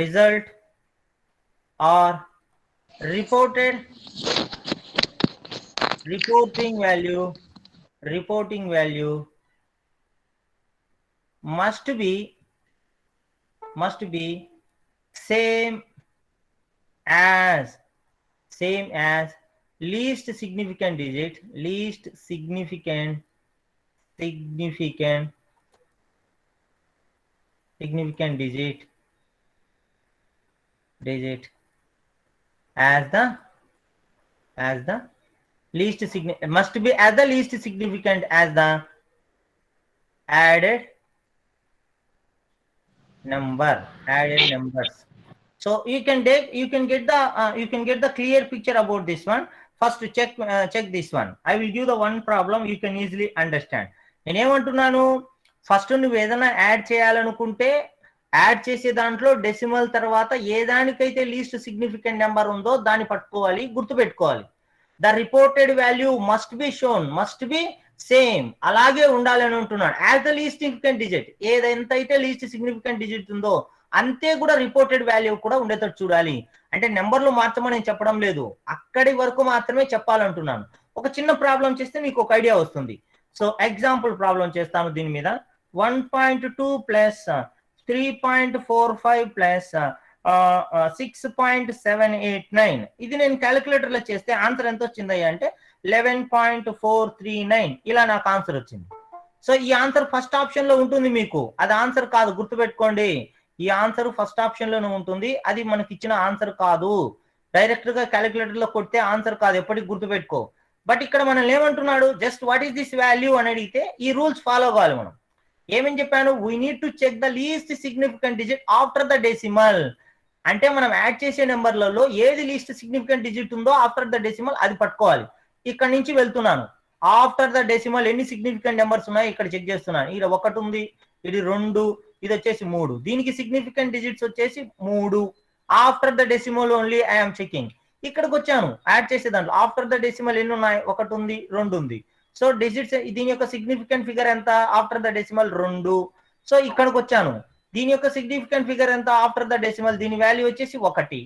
Result or reporting value must be same as least significant digit as the least significant, must be as the least significant as the added numbers. So you can get the clear picture about this one. First check this one. I will give the one problem you can easily understand. నేను ఏమంటున్నాను, first నువ్వు ఏదైనా add చేయాలనుకుంటే add చేసే దాంట్లో decimal తర్వాత ఏ దానికైతే least significant number ఉందో దాన్ని పట్టుకోవాలి, గుర్తుపెట్టుకోవాలి. The reported value must be shown, must be same, అలాగే ఉండాలని అంటున్నాడు. As the least significant digit, ఏదైతే లీస్ట్ సిగ్నిఫికెంట్ డిజిట్ ఉందో అంతే కూడా రిపోర్టెడ్ వాల్యూ కూడా ఉండేటట్టు చూడాలి. అంటే నెంబర్లు మార్చమని చెప్పడం లేదు, అక్కడి వరకు మాత్రమే చెప్పాలంటున్నాను. ఒక చిన్న ప్రాబ్లం చేస్తే మీకు ఒక ఐడియా వస్తుంది. సో ఎగ్జాంపుల్ ప్రాబ్లం చేస్తాను దీని మీద. 1.2 ప్లస్ 3.45 ప్లస్ 6.789. ఇది నేను క్యాలిక్యులేటర్ లో చేస్తే ఆన్సర్ ఎంత వచ్చింది అంటే 11.439. ఇలా నాకు ఆన్సర్ వచ్చింది. సో ఈ ఆన్సర్ ఫస్ట్ ఆప్షన్ లో ఉంటుంది, మీకు అది ఆన్సర్ కాదు, గుర్తుపెట్టుకోండి. ఈ ఆన్సర్ ఫస్ట్ ఆప్షన్ లోనే ఉంటుంది, అది మనకి ఇచ్చిన ఆన్సర్ కాదు. డైరెక్ట్ గా క్యాలిక్యులేటర్ లో కొడితే ఆన్సర్ కాదు, ఎప్పటికి గుర్తుపెట్టుకో. బట్ ఇక్కడ మనం ఏమంటున్నాడు, just what is this value అని అడిగితే ఈ రూల్స్ ఫాలో కావాలి. మనం ఏమని చెప్పాను, we need to check the least significant digit after the decimal. అంటే మనం యాడ్ చేసే నెంబర్లలో ఏది లీస్ట్ సిగ్నిఫికెంట్ డిజిట్ ఉందో ఆఫ్టర్ ద డెసిమల్ అది పట్టుకోవాలి. ఇక్కడ నుంచి వెళ్తున్నాను, ఆఫ్టర్ ద డెసిమల్ ఎన్ని సిగ్నిఫికెంట్ నెంబర్స్ ఉన్నాయి ఇక్కడ చెక్ చేస్తున్నాను. ఇది 1 ఉంది, ఇది 2, ఇది వచ్చేసి 3. దీనికి సిగ్నిఫికెంట్ డిజిట్స్ వచ్చేసి 3. After the decimal only I'm checking. ఇక్కడికి వచ్చాను యాడ్ చేసే దాంట్లో ఆఫ్టర్ ద డెసిమల్ ఎన్ని ఉన్నాయి, 1 ఉంది, 2 ఉంది. సో డిజిట్స్, దీని యొక్క సిగ్నిఫికెంట్ ఫిగర్ ఎంత ఆఫ్టర్ ద డెసిమల్ 2. సో ఇక్కడికి వచ్చాను, దీని యొక్క సిగ్నిఫికెంట్ ఫిగర్ ఎంత ఆఫ్టర్ ద డెసిమల్, దీని వాల్యూ వచ్చేసి 1.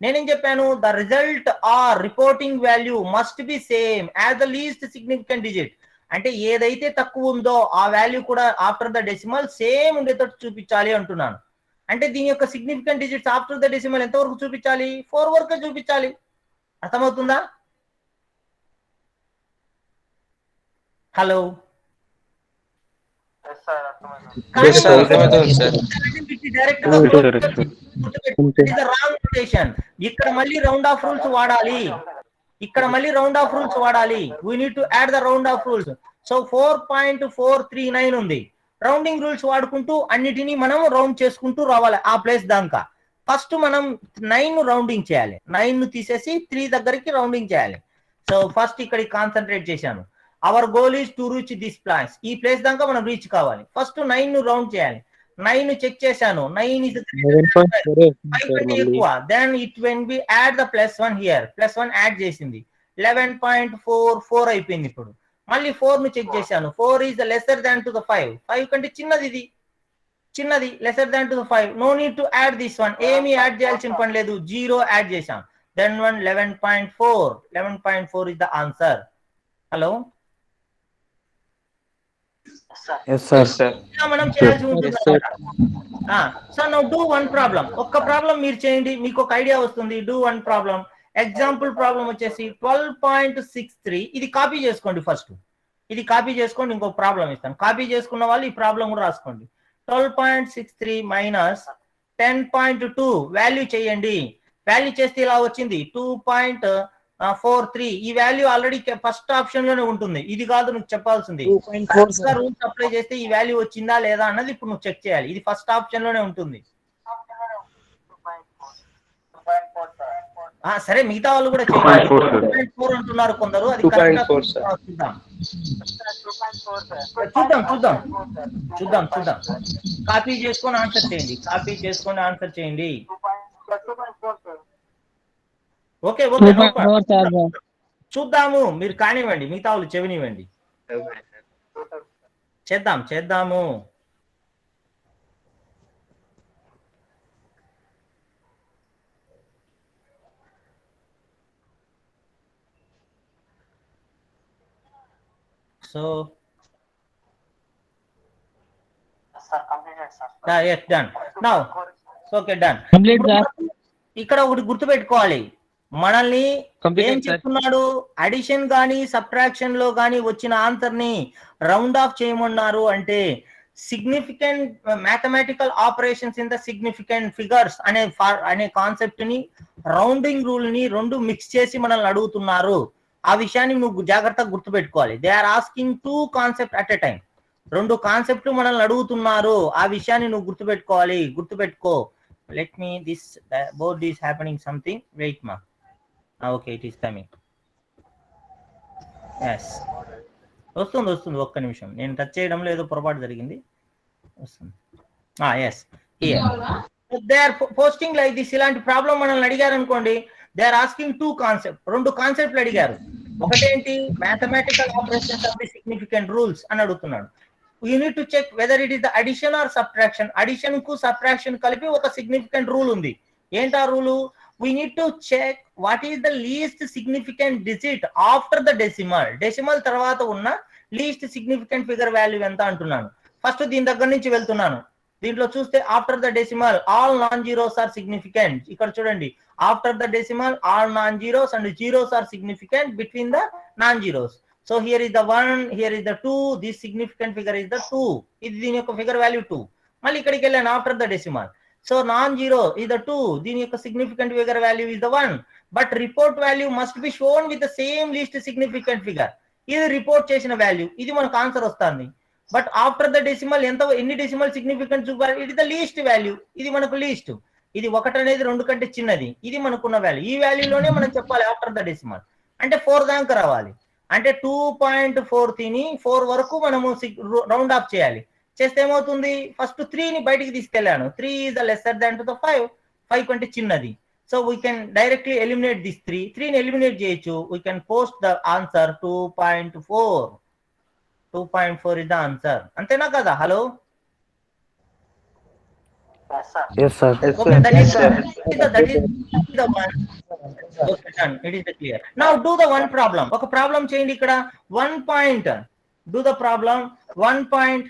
నేనేం చెప్పాను, the result or reporting value must be same as the least significant digit. అంటే ఏదైతే తక్కువ ఉందో ఆ వాల్యూ కూడా ఆఫ్టర్ ద డెసిమల్ సేమ్ ఉండేటట్టు చూపించాలి అంటున్నాను. అంటే దీని యొక్క significant digits after the decimal ఎంత వరకు చూపించాలి, 4 వరకు చూపించాలి. అర్థమవుతుందా? హలో, ఇక్కడ మళ్ళీ రౌండ్ ఆఫ్ రూల్స్ వాడాలి, we need to add the round of rules. So 4.439 ఉంది, రౌండింగ్ రూల్స్ వాడుకుంటూ అన్నిటినీ మనం రౌండ్ చేసుకుంటూ రావాలి ఆ ప్లేస్ దాకా. ఫస్ట్ మనం 9 రౌండింగ్ చేయాలి, 9 తీసేసి 3 దగ్గరికి రౌండింగ్ చేయాలి. సో ఫస్ట్ ఇక్కడ కాన్సన్ట్రేట్ చేశాను. Hour goal is to reach this place, ఈ ప్లేస్ దాకా మనం రీచ్ కావాలి. ఫస్ట్ 9 రౌండ్ చేయాలి. 9 చెక్ చేశాను, 9 is 5 ఎక్కువ. Then it when be add the +1 here, +1 add చేసింది 11.44 అయిపోయింది. ఇప్పుడు మళ్ళీ 4 ను చెక్ చేశాను, 4 is lesser than to the 5, 5 కంటే చిన్నది, ఇది చిన్నది, lesser than to the 5. No need to add this one, ఏమి యాడ్ చేయాల్సిన పని లేదు, 0 యాడ్ చేశాం. Then 11.4 is the answer. Hello, Yes, sir. మనం చేయాల్సి ఉంటుంది. So now do one problem. ఒక్క ప్రాబ్లం మీరు చేయండి, మీకు ఒక ఐడియా వస్తుంది. Do one problem. Example problem వచ్చేసి 12.63. ఇది కాపీ చేసుకోండి ఫస్ట్, ఇది కాపీ చేసుకోండి. ఇంకొక ప్రాబ్లం ఇస్తాను, కాపీ చేసుకున్న వాళ్ళు ఈ ప్రాబ్లం కూడా రాసుకోండి. 12.63 మైనస్ 10.2 వాల్యూ చేయండి. వాల్యూ చేస్తే ఇలా వచ్చింది 2.43. ఈ వాల్యూ ఆల్రెడీ ఫస్ట్ ఆప్షన్ లోనే ఉంటుంది, ఇది కాదు నువ్వు చెప్పాల్సింది. రూల్స్ అప్లై చేస్తే ఈ వాల్యూ వచ్చిందా లేదా అన్నది ఇప్పుడు నువ్వు చెక్ చేయాలి. ఇది ఫస్ట్ ఆప్షన్ లోనే ఉంటుంది. సరే, మిగతా వాళ్ళు కూడా చేయాలి. 2.4 అంటున్నారు కొందరు, అది చూద్దాం. కాపీ చేసుకొని ఆన్సర్ చేయండి, కాపీ చేసుకొని ఆన్సర్ చేయండి. ఓకే, చూద్దాము. మీరు కానివ్వండి, మిగతా వాళ్ళు చెవినివ్వండి. చేద్దాము. So, sir, completed, sir. yes, done. Now, okay, done. Complete, sir. ఇక్కడ ఒకటి గుర్తుపెట్టుకోవాలి, మనల్ని ఏం చెప్తున్నాడు, అడిషన్ గానీ సబ్ట్రాక్షన్ లో గానీ వచ్చిన ఆన్సర్ ని రౌండ్ ఆఫ్ చేయమన్నారు. అంటే significant mathematical operations in the significant figures అనే కాన్సెప్ట్ ని, రౌండింగ్ రూల్ ని రెండు మిక్స్ చేసి మనల్ని అడుగుతున్నారు. ఆ విషయాన్ని నువ్వు జాగ్రత్తగా గుర్తుపెట్టుకోవాలి. They are asking 2 concept at a time. 2 కాన్సెప్ట్లు మనల్ని అడుగుతున్నారు, ఆ విషయాన్ని నువ్వు గుర్తుపెట్టుకోవాలి. గుర్తుపెట్టుకో. Let me this board is happening something. Wait మా. Okay, it is coming. Yes, వస్తుంది. ఒక్క నిమిషం, నేను టచ్ చేయడంలో ఏదో పొరపాటు జరిగింది. వస్తుంది. ఎస్, they are posting like this. ఇలాంటి ప్రాబ్లం మనల్ని అడిగారు అనుకోండి, దే ఆర్ ఆస్కింగ్ 2 కాన్సెప్ట్, 2 కాన్సెప్ట్లు అడిగారు. ఒకటేంటి, mathematical operations of the significant rules అని అడుగుతున్నాడు. You need to check whether it is the addition or subtraction. Addition కు సబ్ట్రాక్షన్ కలిపి ఒక సిగ్నిఫికెంట్ రూల్ ఉంది. ఏంటా rule? We need to check what is the least significant digit after the decimal. Decimal తర్వాత ఉన్న least significant figure value ఎంత అంటున్నాను. First దీని దగ్గర నుంచి వెళ్తున్నాను. దీంట్లో చూస్తే after the decimal all non zeros are significant. ఇక్కడ చూడండి, after the decimal all non zeros and zeros are significant between the non zeros. So here is the 1, here is the 2, this significant figure is the 2. ఇది దీని యొక్క figure value 2. మళ్ళీ ఇక్కడికి వెళ్ళాను after the decimal. So non zero is the 2, దీని యొక్క significant figure value is the 1. But report value must be shown with the same least significant figure. ఇది report చేసిన వాల్యూ, ఇది మనకు ఆన్సర్ వస్తుంది. బట్ ఆఫ్టర్ ద డెసిమల్ ఎన్ని decimal significant చూపాలి, it is the least value. ఇది మనకు least. ఇది 1 అనేది 2 కంటే చిన్నది, ఇది మనకున్న వాల్యూ. ఈ వాల్యూలోనే మనం చెప్పాలి ఆఫ్టర్ ద డెసిమల్. అంటే 4 దాకా రావాలి. అంటే 2.43ని 4 వరకు మనము రౌండ్ ఆఫ్ చేయాలి. చేస్తే ఏమవుతుంది, ఫస్ట్ 3ని బయటికి తీసుకెళ్ళాను. 3 is the lesser than to the 5, 5 కంటే చిన్నది. So we can directly eliminate this 3ని ఎలిమినేట్ చేయొచ్చు. We can post the answer 2.4. 2.4 is the answer. అంతేనా కదా? Hello, Yes, sir. okay, that is the one. Okay, done. It is clear. Now do the one problem. ఒక problem చేయండి. ఇక్కడ 1 point. Do the problem 1 point.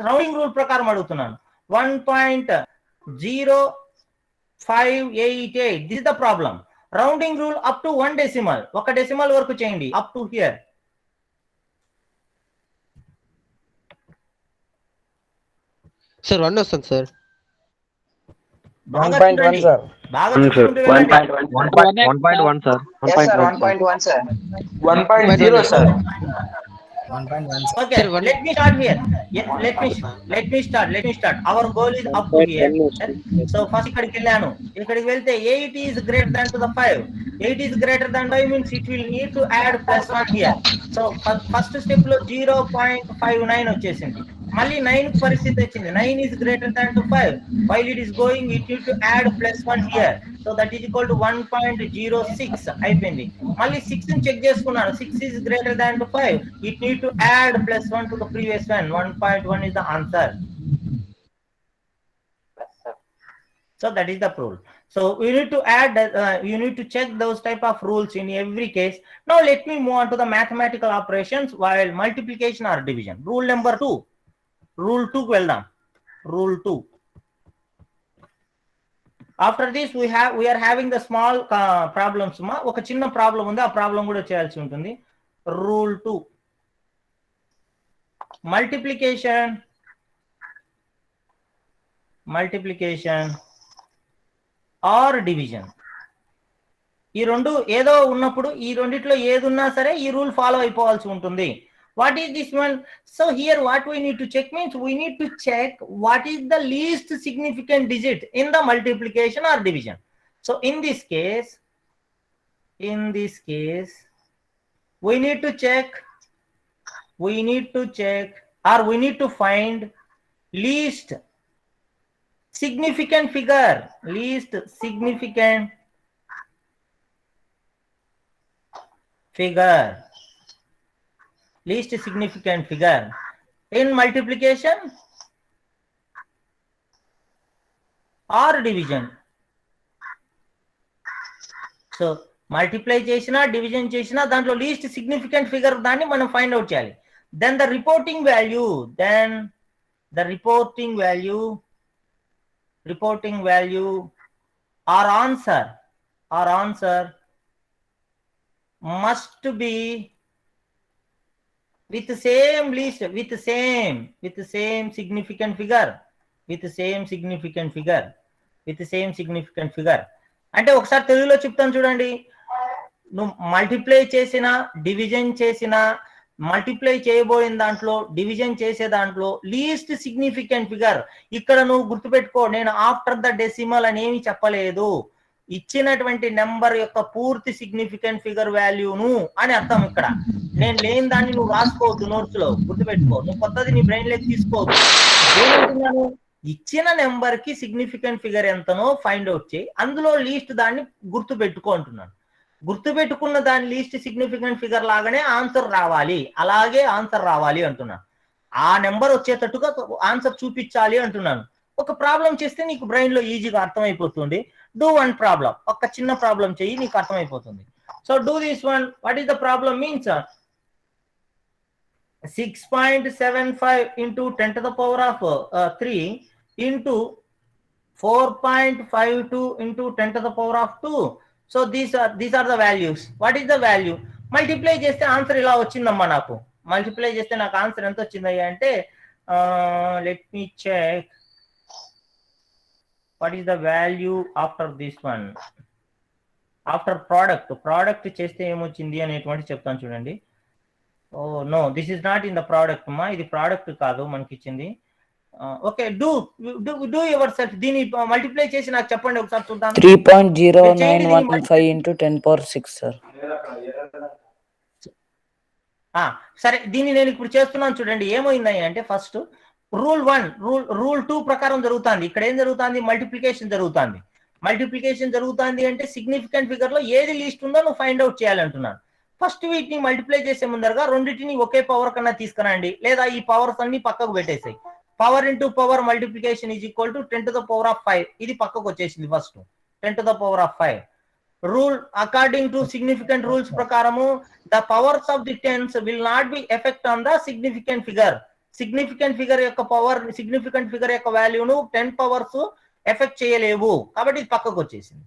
Rounding rule ప్రకారం అడుగుతున్నాను. 1.0588. This is the problem. Rounding rule up to 1 decimal. 1 decimal వరకు చేయండి, up to here. Sir 1 వస్తుంది sir. 1.1, sir. బాగా చూసుకుంటూ వెళ్ళండి. 1.1, sir. Yes, sir. 1.1, sir. 1.0, sir. Okay, Sir, one- let me start here. Yeah, let me start. Our goal is up to here. So first ఇక్కడికి వెళ్ళాను. ఇక్కడికి వెళ్తే 8 is greater than to the 5. 8 is greater than 5 means it will need to add +1 here. So first step లో 0.59 వచ్చేసింది. మళ్ళీ 9 పరిస్థితి వచ్చింది. 9 is greater than to 5. While it is going, it need to add +1 here. So that is equal to 1.06 అయిపోయింది. మళ్ళీ 6 ని check చేసుకున్నాను. 6 is greater than to 5. It need to add +1 to the previous one. 1.1 is the answer. Yes, sir. So that is the rule. So you need to add, you need to check those type of rules in every case. Now let me move on to the mathematical operations while multiplication or division. Rule number 2. Rule 2 కు వెళ్దాం. Rule 2. After this we are having the small problems. ఒక చిన్న problem ఉంది, ఆ problem కూడా చేయాల్సి ఉంటుంది. Rule 2. Multiplication or division. ఈ రెండు ఏదో ఉన్నప్పుడు ఈ రెండిట్లో ఏది ఉన్నా సరే ఈ రూల్ ఫాలో అయిపోవాల్సి ఉంటుంది. What is this one? So here what we need to check means we need to check what is the least significant digit in the multiplication or division. So in this case we need to check or we need to find least significant figure. Least significant in multiplication or division. So multiply చేసినా division చేసినా దాంట్లో least significant figure దాన్ని మనం find out చేయాలి. Then the reporting value or answer must be with the same least with the same significant figure. అంటే ఒకసారి తెలుగులో చెప్తాను చూడండి. నువ్వు మల్టిప్లై చేసినా డివిజన్ చేసినా మల్టిప్లై చేయబోయిన దాంట్లో డివిజన్ చేసే దాంట్లో లీస్ట్ సిగ్నిఫికెంట్ ఫిగర్ ఇక్కడ నువ్వు గుర్తుపెట్టుకో. నేను ఆఫ్టర్ ద డెసిమల్ అని ఏమి చెప్పలేదు. ఇచ్చినటువంటి నెంబర్ యొక్క పూర్తి సిగ్నిఫికెంట్ ఫిగర్ వాల్యూను అని అర్థం. ఇక్కడ నేను లేని దాన్ని నువ్వు రాసుకోవద్దు, నోట్స్ లో గుర్తుపెట్టుకో. నువ్వు కొత్తది నీ బ్రెయిన్ లోకి తీసుకోవద్దు. ఏమంటున్నాను, ఇచ్చిన నెంబర్ కి సిగ్నిఫికెంట్ ఫిగర్ ఎంతనో ఫైండ్ అవుట్ చేయి, అందులో లీస్ట్ దాన్ని గుర్తు పెట్టుకో అంటున్నాను. గుర్తుపెట్టుకున్న దాని లీస్ట్ సిగ్నిఫికెంట్ ఫిగర్ లాగానే ఆన్సర్ రావాలి, అలాగే ఆన్సర్ రావాలి అంటున్నాను. ఆ నెంబర్ వచ్చేటట్టుగా ఆన్సర్ చూపించాలి అంటున్నాను. ఒక ప్రాబ్లం చేస్తే నీకు బ్రెయిన్ లో ఈజీగా అర్థమైపోతుంది. డూ వన్ ప్రాబ్లం, ఒక చిన్న ప్రాబ్లం చెయ్యి, నీకు అర్థమైపోతుంది. So do this one. What is the problem means 6.75 into 10 to the power of 3 into 4.52 into 10 to the power of 2. So these are the values. What is the value? Multiply చేస్తే answer ఇలా వచ్చిందమ్మా. నాకు multiply చేస్తే నాకు answer ఎంత వచ్చిందయ్యా అంటే let me check what is the value after this one. After product చేస్తే ఏమొచ్చింది అనేటువంటి చెప్తాను చూడండి. Oh no, this is not in the product మా, ఇది ప్రోడక్ట్ కాదు మనకి ఇచ్చింది. Okay, do your self. దీన్ని మల్టిప్లై చేసి నాకు చెప్పండి ఒకసారి చూద్దాం. 3.0915 into 10 power 6 సార్. సరే, దీన్ని నేను ఇప్పుడు చేస్తున్నాను చూడండి. ఏమైంది అంటే ఫస్ట్ రూల్ 1 రూల్ 2 ప్రకారం జరుగుతుంది. ఇక్కడ ఏం జరుగుతుంది, మల్టిప్లికేషన్ జరుగుతుంది అంటే సిగ్నిఫికెంట్ ఫిగర్ లో ఏది లీస్ట్ ఉందో నువ్వు ఫైండ్ అవుట్ చేయాలంటున్నాను. ఫస్ట్ వీటిని మల్టిప్లై చేసే ముందరగా రెండింటిని ఒకే పవర్ కన్నా తీసుకురండి, లేదా ఈ పవర్స్ అన్ని పక్కకు పెట్టేసాయి. Power into power multiplication is equal to 10 to the power of 5. ఇది పక్కకు వచ్చేసింది. First 10 to the power of 5 rule. According to significant rules ప్రకారము the powers of the tens will not be effect on the significant figure. Significant figure యొక్క power, significant figure యొక్క వాల్యూను 10 powers effect చేయలేవు, కాబట్టి ఇది పక్కకు వచ్చేసింది.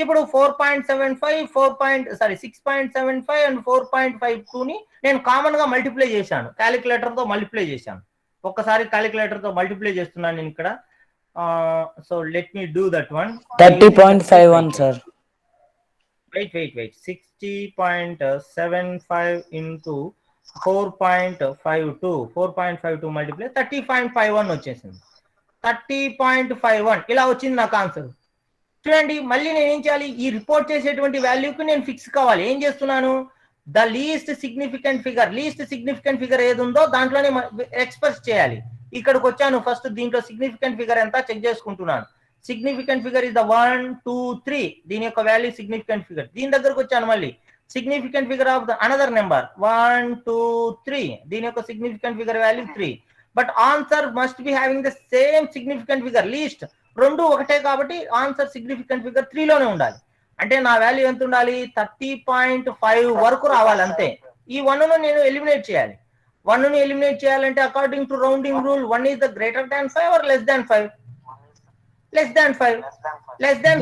ఇప్పుడు 6.75 అండ్ 4.52 ని నేను కామన్ గా మల్టిప్లై చేశాను, క్యాలిక్యులేటర్ తో మల్టిప్లై చేశాను. ఒక్కసారి క్యాలిక్యులేటర్ తో మల్టిప్లై చేస్తున్నాను నేను ఇక్కడ. So let me do that one. 30.51 sir. Wait 60.75 into 4.52 multiply 30.51 వచ్చేసింది. 30.51 ఇలా వచ్చింది నాకు ఆన్సర్. చూడండి, మళ్ళీ నేను ఏం చేయాలి? ఈ రిపోర్ట్ చేసేటువంటి వాల్యూకి నేను ఫిక్స్ కావాలి. ఏం చేస్తున్నాను? ద లీస్ట్ సిగ్నిఫికెంట్ ఫిగర్ ఏది ఉందో దాంట్లోనే ఎక్స్ప్రెస్ చేయాలి. ఇక్కడికి వచ్చాను, ఫస్ట్ దీంట్లో సిగ్నిఫికెంట్ ఫిగర్ ఎంత చెక్ చేసుకుంటున్నాను. Significant figure is the 1, 2, 3. దీని యొక్క వాల్యూ సిగ్నిఫికెంట్ ఫిగర్. దీని దగ్గరకు వచ్చాను, మళ్ళీ significant figure of the another number 1, 2, 3. దీని యొక్క significant figure value 3. But answer must be having the same significant figure. Least రెండు ఒకటే కాబట్టి ఆన్సర్ సిగ్నిఫికెంట్ ఫిగర్ 3 లోనే ఉండాలి. అంటే నా వాల్యూ ఎంత ఉండాలి? 30.5 వరకు రావాలి అంతే. ఈ 1 ను నేను ఎలిమినేట్ చేయాలి. 1 ను ఎలిమినేట్ చేయాలంటే according to rounding rule 1 is the greater than 5 or less than 5? Less than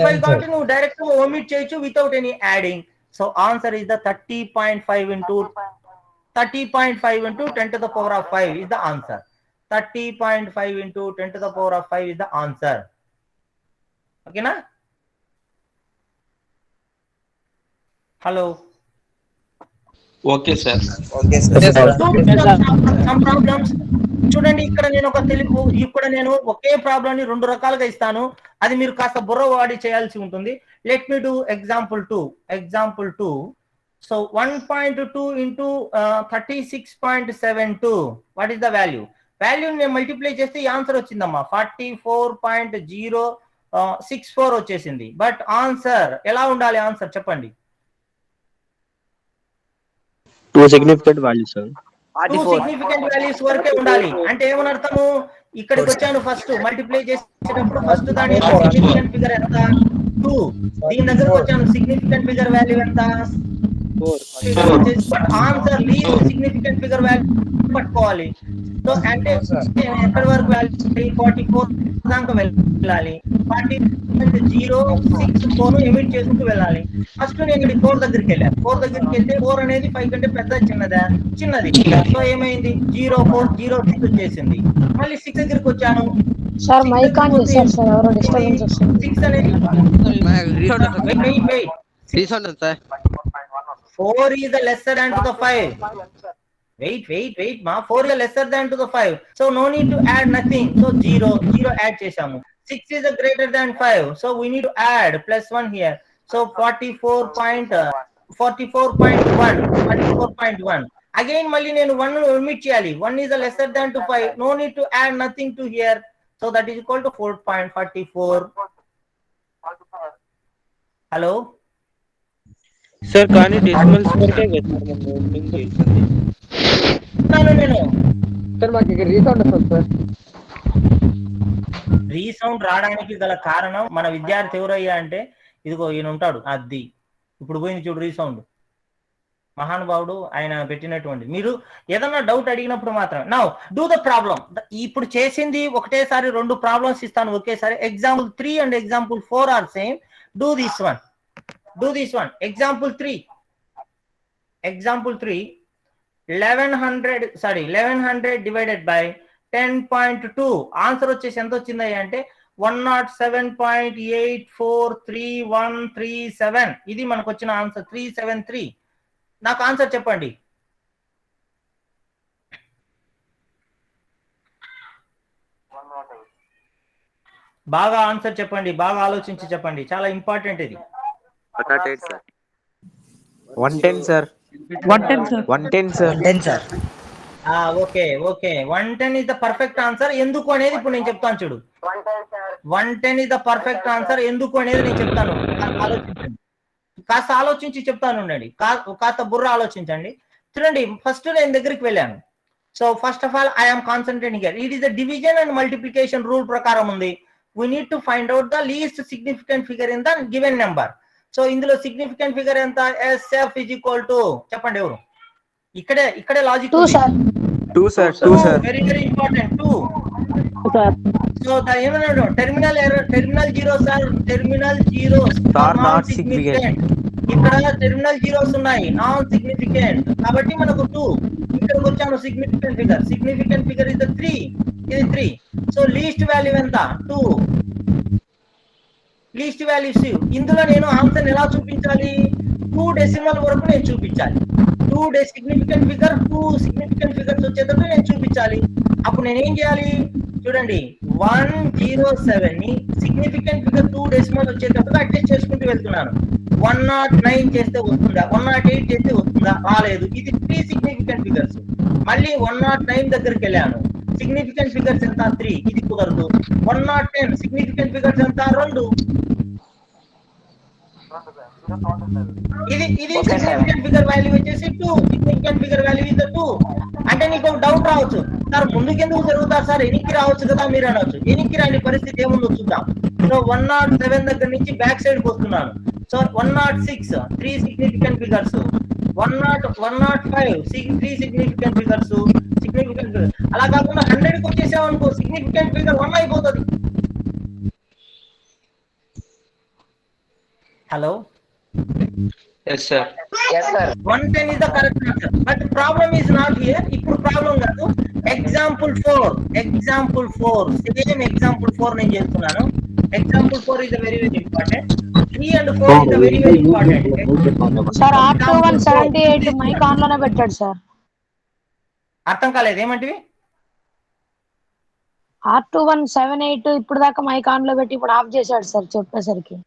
5 కాబట్టి నువ్వు డైరెక్ట్ ఓమిట్ చేయొచ్చు without any adding. So answer is the 30.5 into 10 to the power of 5 is the answer. 30.5 into 10 to the power of 5 is the answer. ఓకేనా? Hello, okay sir. Some problems చూడండి. ఇక్కడ నేను ఒకే problem ని 2 రకాలుగా ఇస్తాను. అది మీరు కాస్త బుర్ర వాడి చేయాల్సి ఉంటుంది. Let me do example 2. So 1.2 into 36.72. What is the value? నేను మల్టిప్లై చేస్తే ఈ ఆన్సర్ వచ్చిందమ్మా 44.064 వచ్చేసింది. బట్ ఆన్సర్ ఎలా ఉండాలి? ఆన్సర్ చెప్పండి. 2 significant values, sir. 2 significant values వరకే ఉండాలి. అంటే ఏమని అర్థము? ఇక్కడికి వచ్చాను, ఫస్ట్ మల్టిప్లై చేసేటప్పుడు ఫస్ట్ దాని సిగ్నిఫికెంట్ ఫిగర్ ఎంత? 2. దీని దగ్గరకు వచ్చాను, సిగ్నిఫికెంట్ ఫిగర్ వాల్యూ ఎంత? 4. But answer least significant figure value పట్టుకోవాలి. సో అంటే ఎక్కడి వరకు వాల్యూ? 44 దాకా వెళ్ళాలి. 40.064 ఎమిట్ చేసుకుంటూ వెళ్ళాలి. ఫస్ట్ నేను ఇక్కడ 4 దగ్గరికి వెళ్ళాను. 4 దగ్గరికి వెళ్తే 4 అనేది 5 కంటే పెద్ద చిన్నది. సో ఏమైంది? 0406 వచ్చేసింది. మళ్ళీ 6 దగ్గరికి వచ్చాను. సార్ మైక్ ఆన్ చేశారు సార్, ఎవరో డిస్టర్బెన్స్ వస్తుంది. 6 అనేది resound sir. 4 is the lesser than to the 5. Wait ma, 4 is lesser than to the 5. So no need to add nothing. So 0 add చేసాము. 6 is greater than 5. So we need to add +1 here. So 44.1. Again మళ్ళీ నేను 1 ను omit చేయాలి. 1 is lesser than to 5. No need to add nothing to here. So that is equal to 4.44. Hello? Sir కానీ decimals వరకే కదా sir మనం opening చేసింది. Sir మాకు ఇక్కడ రీసౌండ్ వస్తుంది సార్. రీసౌండ్ రావడానికి గల కారణం మన విద్యార్థి ఎవరయ్యా అంటే ఇదిగో ఈయన ఉంటాడు, అది ఇప్పుడు పోయింది చూడు రీసౌండ్. మహానుభావుడు ఆయన పెట్టినటువంటి. మీరు ఏదన్నా డౌట్ అడిగినప్పుడు మాత్రం నౌ డూ ద ప్రాబ్లం. ఇప్పుడు చేసింది ఒకటేసారి 2 ప్రాబ్లమ్స్ ఇస్తాను ఒకేసారి. Example 3 and example 4 are same. Do this one. Example 3. 1100 divided by 10.2. Answer వచ్చేసి ఎంత వచ్చింది అంటే 107.843137. ఇది మనకు వచ్చిన ఆన్సర్ 373. నాకు ఆన్సర్ చెప్పండి. బాగా ఆన్సర్ చెప్పండి, బాగా ఆలోచించి చెప్పండి, చాలా ఇంపార్టెంట్ ఇది. 110 sir. 110 sir. Okay 110 is the perfect answer. ఎందుకు అనేది ఇప్పుడు నేను చెప్తాను చూడు. 110 is the perfect answer. ఎందుకు అనేది నేను చెప్తాను, ఆలోచించండి. కాస్త ఆలోచించి చెప్తాను ఉండండి, కాస్త బుర్ర ఆలోచించండి. చూడండి, ఫస్ట్ నేను దగ్గరికి వెళ్ళాను. So first of all I'm concentrating here. It is the division and multiplication rule ప్రకారం ఉంది. We need to find out the least significant figure in the given number. So ఇందులో సిగ్నిఫికెంట్ ఫిగర్ ఎంత? SF is equal to చెప్పండి ఎవరు? ఇక్కడే logic. 2 sir. Very important. 2. So ఏమన్నాడు? Terminal zeros are not significant. ఇక్కడ terminal zeros ఉన్నాయి, non significant. కాబట్టి మనకు 2. ఇక్కడికి వచ్చాము సిగ్నిఫికెంట్ ఫిగర్ ఇస్ 3. ఇది 3. సో లీస్ట్ వాల్యూ ఎంత? 2. Least values. ఇందులో నేను ఆన్సర్ ఎలా చూపించాలి? 2 డెసిమల్ వరకు నేను చూపించాలి. 2 2 సిగ్నిఫికెంట్ ఫిగర్ 2 సిగ్నిఫికెంట్ ఫిగర్స్ వచ్చేటట్టు నేను చూపించాలి. అప్పుడు నేను ఏం చేయాలి చూడండి, 107 ని సిగ్నిఫికెంట్ ఫిగర్ 2 డెసిమల్ వచ్చేటప్పుడు అడ్జస్ట్ చేసుకుంటూ వెళ్తున్నాను. 109 చేస్తే వస్తుందా, 108 చేస్తే వస్తుందా, రాలేదు. ఇది 3 సిగ్నిఫికెంట్ ఫిగర్స్. మళ్ళీ 109 దగ్గరికి వెళ్ళాను, సిగ్నిఫికెంట్ ఫిగర్స్ ఎంత 3, ఇది కుదరదు. 110 సిగ్నిఫికెంట్ ఫిగర్స్ ఎంత 2, ఇది సిగ్నిఫికెంట్ ఫిగర్ వాల్యూ వచ్చేసి 2, సిగ్నిఫికెంట్ ఫిగర్ వాల్యూ ఇస్ 2. అంటే నీకు డౌట్ రావచ్చు, సార్ ముందుకెందుకు జరుగుతారు సార్, ఎనికి రావచ్చు కదా మీరు అనవచ్చు. ఎనికి రాని పరిస్థితి ఏముందో చూద్దాం. సో 107 దగ్గర నుంచి బ్యాక్ సైడ్ కి వస్తున్నాను. So 106 3 significant figures, 105 3 significant figures, significant figure. అలా కాకుండా 100 కి వచ్చేసామనుకో సిగ్నిఫికెంట్ ఫిగర్ 1 అయిపోతుంది. Hello, Yes, sir. Yes, sir. 110 is the correct answer. But problem is not here. ఇప్పుడు ప్రాబ్లం కాదు. Example 4. Same example 4 నేను చేస్తున్నాను. Example 4 is very important. 3 and 4 is very important. Sir R21 78 mike on లోనే పెట్టాడు sir. అర్థం కాలేదు ఏమంటివి? R21 78 ఇప్పుడు దాకా మైక్ ఆన్ లో పెట్టి ఇప్పుడు ఆఫ్ చేశాడు సార్ చెప్పేసరికి.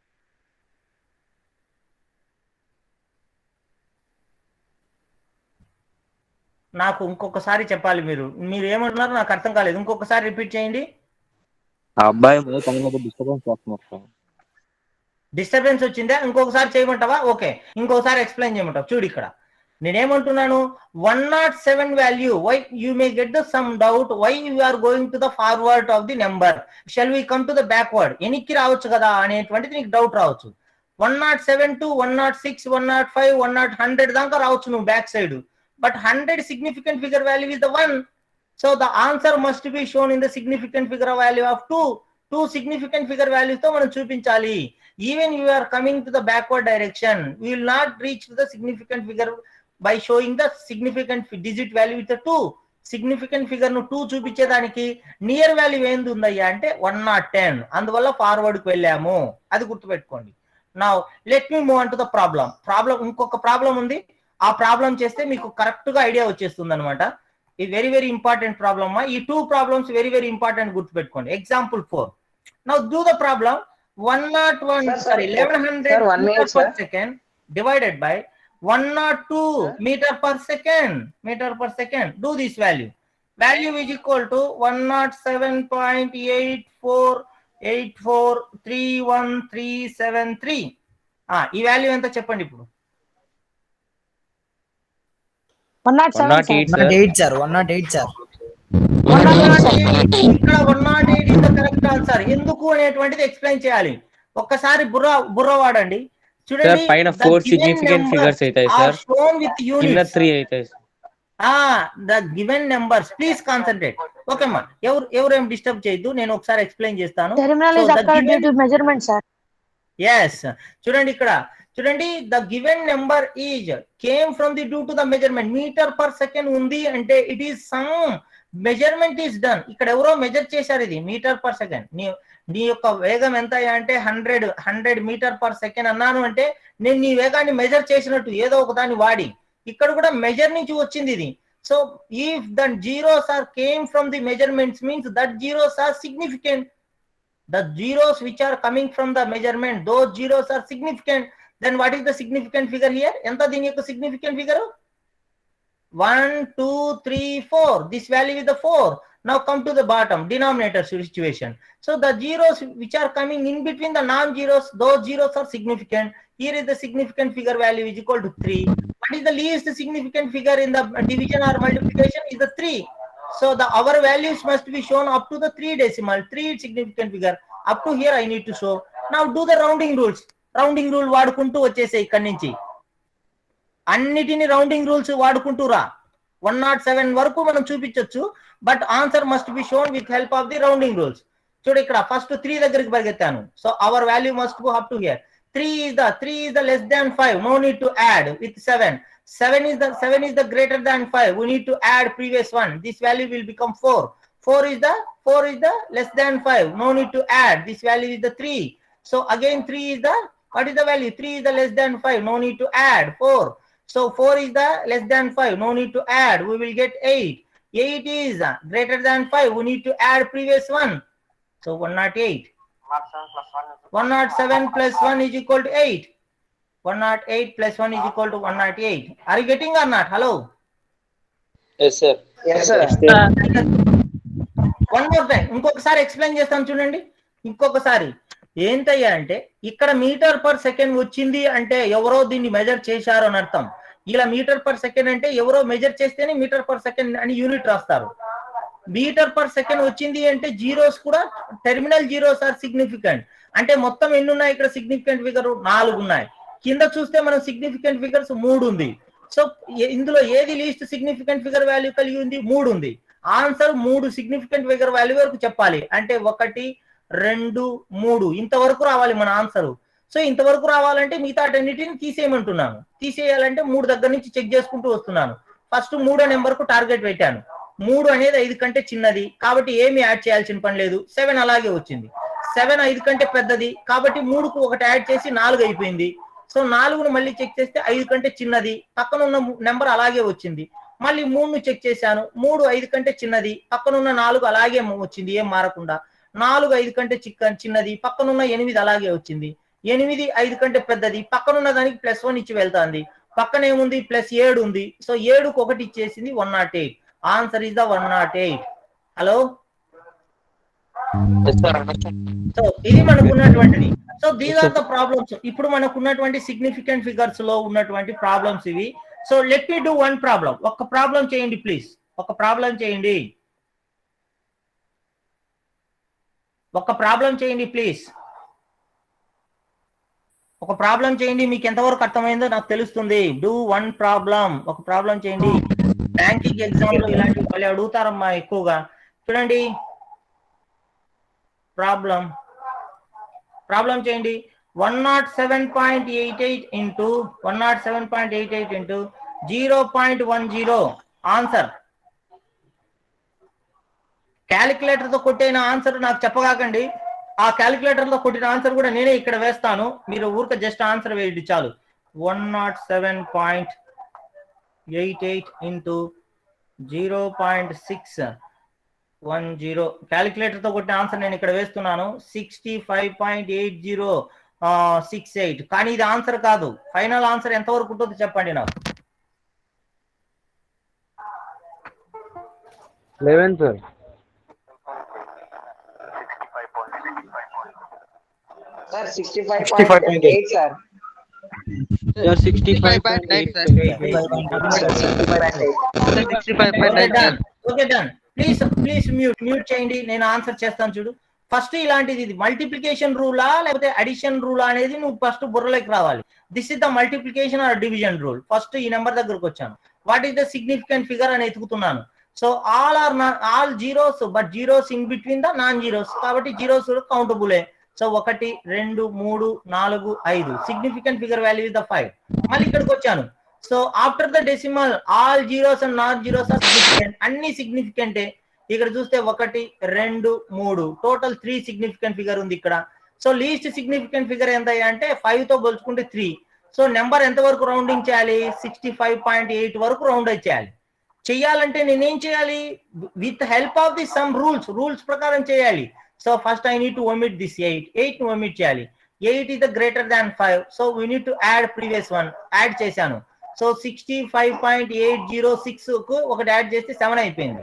నాకు ఇంకొకసారి చెప్పాలి, మీరు ఏమంటున్నారు నాకు అర్థం కాలేదు. ఇంకొకసారి రిపీట్ చేయండి. ఆ అబ్బాయి డిస్టర్బెన్స్ చేస్తున్నారు సార్. డిస్టర్బెన్స్ వచ్చిందా? ఇంకొకసారి చేయమంటావా? ఓకే, ఇంకొకసారి ఎక్స్ప్లెయిన్ చేయమంటావు. చూడు ఇక్కడ నేనేమంటున్నాను, 107 value, why you may get the some doubt why you are going to the forward of the number, shall we come to the backward, ఎనికి రావచ్చు కదా అనేటువంటిది నీకు డౌట్ రావచ్చు. 107 to 106 105 100 దాకా రావచ్చు నువ్వు back side. But 100 significant figure value is the 1. So the answer must be shown in the significant figure value of 2. 2 significant figure values తో మనం చూపించాలి. Even you are coming to the backward direction, we will not reach to the significant figure by showing the significant digit value with the 2. Significant figure ను 2 చూపించేదానికి near value ఏంది ఉందయ్యా అంటే 110. అందువల్ల forward కి వెళ్ళాము, అది గుర్తుపెట్టుకోండి. Now let me move on to the problem. ఇంకొక ప్రాబ్లం ఉంది, ఆ ప్రాబ్లం చేస్తే మీకు కరెక్ట్ గా ఐడియా వచ్చేస్తుంది అనమాట. ఈ వెరీ ఇంపార్టెంట్ ప్రాబ్లమ్. ఈ 2 ప్రాబ్లమ్స్ వెరీ ఇంపార్టెంట్, గుర్తుపెట్టుకోండి. Example 4. Now do the problem. 1100 meter per second divided by 102 meter per second. Do this value is equal to 107.848431,373. ఈ వాల్యూ ఎంత చెప్పండి ఇప్పుడు? 108 సార్. 108 సార్. 108. ఇక్కడ 108 is the correct answer. ఎందుకు అనేటువంటిది explain చేయాలి. ఒక్కసారి బుర్ర వాడండి. చూడండి, పైన 4 సిగ్నిఫికెంట్ ఫిగర్స్ అవుతాయి సార్, కింద 3 అవుతాయి sir. the given numbers, please concentrate. Okay అమ్మా, ఎవరేం డిస్టర్బ్ చేయొద్దు, నేను ఒకసారి ఎక్స్ప్లెయిన్ చేస్తాను. Terminal is occur due to measurement sir. yes, చూడండి ఇక్కడ చూడండి, the given number is came from the due to the measurement. meter per second ఉంది అంటే it is some measurement is done. ఇక్కడ ఎవరో మెజర్ చేశారు, ఇది మీటర్ పర్ సెకండ్. నీ యొక్క వేగం ఎంత అంటే 100 మీటర్ పర్ సెకండ్ అన్నాను అంటే నేను నీ వేగాన్ని మెజర్ చేసినట్టు ఏదో ఒక దాన్ని వాడి. ఇక్కడ కూడా మెజర్ నుంచి వచ్చింది ఇది. So if the zeros are came from the measurements means that zeros are significant. The zeros which are coming from the measurement, those zeros are significant. Then what is the significant figure here? Enta dini yokka significant figure? 1 2 3 4. This value is the 4. Now come to the bottom, denominator situation. So the zeros which are coming in between the non-zeros, those zeros are significant. Here is the significant figure value is equal to 3. What is the least significant figure in the division or multiplication? Is the 3. So our values must be shown up to the 3 decimal, 3 significant figure. Up to here I need to show. Now do the rounding rules. Rounding rule వాడుకుంటూ వచ్చేసే ఇక్కడి నుంచి అన్నిటిని rounding rules వాడుకుంటూ రా. 107 వరకు మనం చూపించొచ్చు, but answer must be shown with help of the rounding rules. చూడు ఇక్కడ ఫస్ట్ 3 దగ్గరికి పరిగెత్తాను. So our value must go up to here. 3 is the less than 5, no need to add with 7. 7 is the greater than 5, we need to add previous one. This value will become 4. 4 is the less than 5, no need to add. This value is the 3. So again 3 is the, what is the value? 3 is the less than 5, no need to add 4. So 4 is the less than 5. No need to add. We will get 8. 8 is greater than 5. We need to add previous one. So 108. 107 plus 1 is equal to 8. 108 plus 1 is equal to 108. Are you getting or not? Hello? Yes, sir. Yes, sir. One more time ఇంకొకసారి explain చేస్తాను చూడండి. ఇంకొకసారి ఏంటయ్యా అంటే ఇక్కడ metre per second వచ్చింది అంటే ఎవరో దీన్ని మెజర్ చేశారు అని అర్థం. ఇలా మీటర్ పర్ సెకండ్ అంటే ఎవరో మెజర్ చేస్తేనే మీటర్ పర్ సెకండ్ అని యూనిట్ రాస్తారు. మీటర్ పర్ సెకండ్ వచ్చింది అంటే జీరోస్ కూడా టెర్మినల్ జీరోస్ ఆర్ సిగ్నిఫికెంట్. అంటే మొత్తం ఎన్ని ఉన్నాయి ఇక్కడ సిగ్నిఫికెంట్ ఫిగర్ 4 ఉన్నాయి. కింద చూస్తే మనం సిగ్నిఫికెంట్ ఫిగర్స్ 3 ఉంది. సో ఇందులో ఏది లీస్ట్ సిగ్నిఫికెంట్ ఫిగర్ వాల్యూ కలిగి ఉంది? 3 ఉంది. ఆన్సర్ 3 సిగ్నిఫికెంట్ ఫిగర్ వాల్యూ వరకు చెప్పాలి. అంటే 1 2 3 ఇంతవరకు రావాలి మన ఆన్సర్. సో ఇంతవరకు రావాలంటే మిగతా అన్నిటిని తీసేయమంటున్నాను. తీసేయాలంటే 3 దగ్గర నుంచి చెక్ చేసుకుంటూ వస్తున్నాను. ఫస్ట్ 3 నెంబర్ కు టార్గెట్ పెట్టాను. 3 అనేది 5 కంటే చిన్నది కాబట్టి ఏమి యాడ్ చేయాల్సిన పని లేదు. 7 అలాగే వచ్చింది. 7 5 కంటే పెద్దది కాబట్టి 3కు 1 యాడ్ చేసి 4 అయిపోయింది. సో 4ను మళ్ళీ చెక్ చేస్తే 5 కంటే చిన్నది, పక్కన ఉన్న నెంబర్ అలాగే వచ్చింది. మళ్ళీ 3ను చెక్ చేశాను, 3 5 కంటే చిన్నది, పక్కనున్న 4 అలాగే వచ్చింది ఏం మారకుండా. 4 5 కంటే చిన్నది, పక్కనున్న 8 అలాగే వచ్చింది. 8 5 కంటే పెద్దది, పక్కనున్న దానికి +1 ఇచ్చి వెళ్తాంది. పక్కన ఏముంది? +7 ఉంది. సో 7కు 1 ఇచ్చేసింది 108. Answer is the 108. Hello? So ఇది మనకున్నటువంటిది. So these are the problems. ఇప్పుడు మనకున్నటువంటి సిగ్నిఫికెంట్ ఫిగర్స్ లో ఉన్నటువంటి ప్రాబ్లమ్స్ ఇవి. So let me do one problem. ఒక ప్రాబ్లం చేయండి ప్లీజ్. ఒక ప్రాబ్లం చేయండి. ఒక ప్రాబ్లం చేయండి ప్లీజ్. ఒక ప్రాబ్లం చేయండి. మీకు ఎంతవరకు అర్థమైందో నాకు తెలుస్తుంది. Do one problem. ఒక ప్రాబ్లం చేయండి. బ్యాంకింగ్ ఎగ్జామ్ లో ఇలాంటివి మళ్ళీ అడుగుతారమ్మా ఎక్కువగా. చూడండి ప్రాబ్లం చేయండి. 107.88 ఇంటూ 107.88 ఇంటూ 0.10 ఆన్సర్. క్యాలిక్యులేటర్ తో కొట్టిన ఆన్సర్ నాకు చెప్పగాకండి. ఆ క్యాలిక్యులేటర్ తో కొట్టిన ఆన్సర్ కూడా నేనే ఇక్కడ వేస్తాను. మీరు ఊరిక జస్ట్ ఆన్సర్ వేయండి చాలు. 107.88 ఇంటూ 0.610 క్యాలిక్యులేటర్ తో కొట్టిన ఆన్సర్ నేను ఇక్కడ వేస్తున్నాను. 65.8068. కానీ ఇది ఆన్సర్ కాదు. ఫైనల్ ఆన్సర్ ఎంతవరకు ఉంటుందో చెప్పండి నాకు. 11 sir. Sir, 65.8 sir. Sir, 65.9 sir. 65.8. Okay done. Please mute చేయండి. నేను ఆన్సర్ చేస్తాను చూడు. ఫస్ట్ ఇలాంటిది ఇది మల్టిప్లికేషన్ రూలా లేకపోతే అడిషన్ రూలా అనేది నువ్వు ఫస్ట్ బుర్రలోకి రావాలి. This is the multiplication or division rule. First ఈ నెంబర్ దగ్గరకు వచ్చాను. What is the significant figure అని ఎతుకుతున్నాను. So all zeros but zeros in between the non zeros కాబట్టి జీరోస్ కౌంటబులే. So 1 2 3 4 5 significant figure value is the 5. మళ్ళీ ఇక్కడికి వచ్చాను. So after the decimal all zeros and non zeros are significant. అన్ని సిగ్నిఫికెంటే. ఇక్కడ చూస్తే 1 2 3 టోటల్ 3 సిగ్నిఫికెంట్ ఫిగర్ ఉంది ఇక్కడ. సో లీస్ట్ సిగ్నిఫికెంట్ ఫిగర్ ఎంత అంటే 5 తో పోల్చుకుంటే 3. సో నెంబర్ ఎంత వరకు రౌండింగ్ చేయాలి? 65.8 వరకు రౌండ్ చేయాలి. చెయ్యాలంటే నేనేం చేయాలి? With help of the some rules ప్రకారం చేయాలి. So first I need to omit this 8 ను omit చేయాలి. 8 is the greater than 5. So we need to add previous one. Add చేశాను. సో 65.806 కు ఒకటి యాడ్ చేస్తే 7 అయిపోయింది.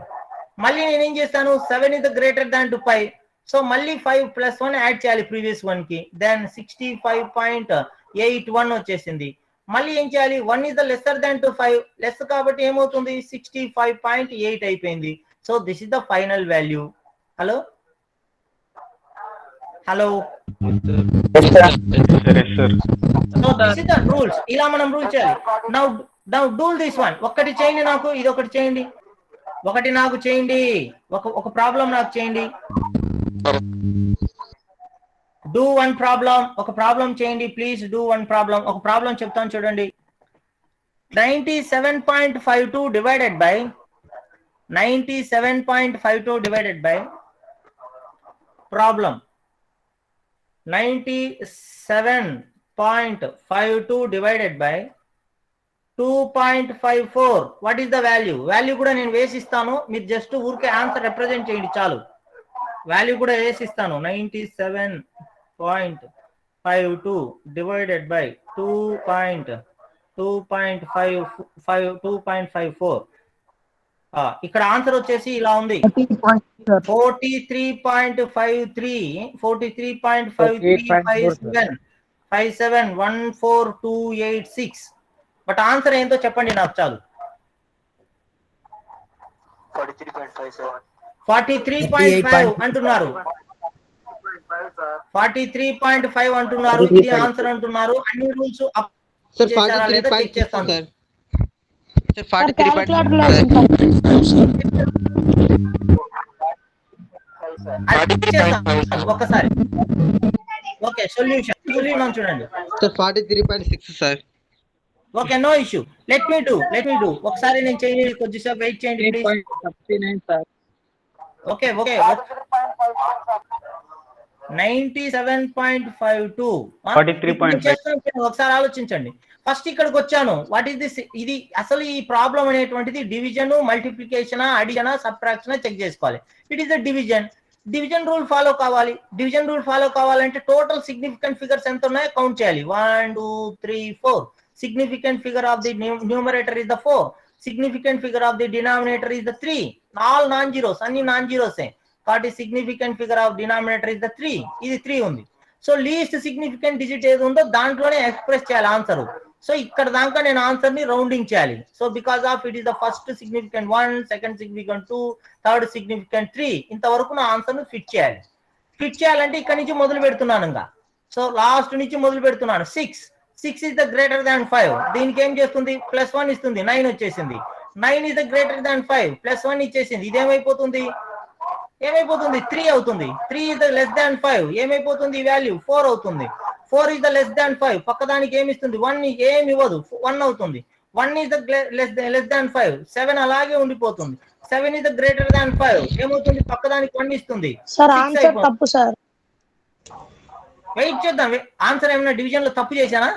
మళ్ళీ నేనేం చేస్తాను? 7 is the greater than 5. So మళ్ళీ 5 + 1 యాడ్ చేయాలి ప్రీవియస్ వన్ కి. దెన్ 65.81 వచ్చేసింది. మళ్ళీ ఏం చేయాలి? 1 is the lesser than 5. Less కాబట్టి ఏమవుతుంది? 65.8 అయిపోయింది. So this is the final value. Hello hello. So this is the rules. ఇలా మనం రూల్ చేయాలి. Now do this one. ఒకటి చేయండి నాకు, ఇది ఒకటి చేయండి. ఒకటి నాకు చేయండి. ఒక ప్రాబ్లం నాకు చేయండి. Do one problem. ఒక ప్రాబ్లం చేయండి ప్లీజ్. Do one problem. ఒక ప్రాబ్లం చెప్తాను చూడండి. 97.52 divided by 97.52 divided by problem 97.52 divided by 2.54. What is the value కూడా నేను వేసిస్తాను, మీరు జస్ట్ ఊరికే ఆన్సర్ రిప్రజెంట్ చేయండి చాలు. వాల్యూ కూడా వేసిస్తాను. 97.52 డివైడెడ్ బై 2.54. ఇక్కడ ఆన్సర్ వచ్చేసి ఇలా ఉంది, 43.53 బట్ ఆన్సర్ ఏంటో చెప్పండి నాకు చాలు. 43.5 అంటున్నారు, 43.5 అంటున్నారు, ఇది ఆన్సర్ అంటున్నారు. అన్ని రూల్స్ సార్ 43.6 చేస్తాను. సార్. సార్ 43.6 ఒకసారి ఓకే సొల్యూషన్ చూడండి sir 43.6 sir. Okay, no issue. Let me do ఒకసారి నేను చేయండి, కొద్దిసేపు వెయిట్ చేయండి ప్లీజ్. ఓకే 97.52 ఒకసారి ఆలోచించండి. ఫస్ట్ ఇక్కడికి వచ్చాను, వాట్ ఈస్ దిస్? ఇది అసలు ఈ ప్రాబ్లం అనేటువంటిది division, multiplication, addition, subtraction check చేసుకోవాలి. It is the division rule follow కావాలి. డివిజన్ రూల్ ఫాలో కావాలంటే టోటల్ సిగ్నిఫికెంట్ ఫిగర్స్ ఎంత ఉన్నాయో కౌంట్ చేయాలి. 1 2 3 4. Significant figure of the numerator is the 4. Significant figure of the denominator is the 3. All non-zeros, అన్ని non-zeros. కాబట్టి significant figure of denominator is the 3. ఇది 3 ఉంది. So least significant digit ఏది ఉందో దాంట్లోనే ఎక్స్ప్రెస్ చేయాలి ఆన్సర్. సో ఇక్కడ దాకా నేను ఆన్సర్ ని రౌండింగ్ చేయాలి. So because of it is the first significant 1, second significant 2, third significant 3, ఇంతవరకు నా ఆన్సర్ ని ఫిట్ చేయాలి. ఫిట్ చేయాలంటే ఇక్కడ నుంచి మొదలు పెడుతున్నాను ఇంకా. సో లాస్ట్ నుంచి మొదలు పెడుతున్నాను. 6 is the greater than 5. దీనికి ఏం చేస్తుంది? +1 ఇస్తుంది, 9 వచ్చేసింది. 9 is the greater than 5, +1 ఇచ్చేసింది. ఇది ఏమైపోతుంది? 3 అవుతుంది. 3 is the less than 5, ఏమైపోతుంది? వాల్యూ 4 అవుతుంది. 4 is the less than 5, పక్కదానికి ఏమి ఇస్తుంది? 1 ఏమి ఇవ్వదు, 1 అవుతుంది. 1 is the less than 5, 7 అలాగే ఉండిపోతుంది. 7 is the greater than 5, ఏమవుతుంది? పక్కదానికి 1 ఇస్తుంది. సార్ ఆన్సర్ తప్పు సార్. వెయిట్ చేద్దాం, ఆన్సర్ ఏమైనా డివిజన్ లో తప్పు చేశానా?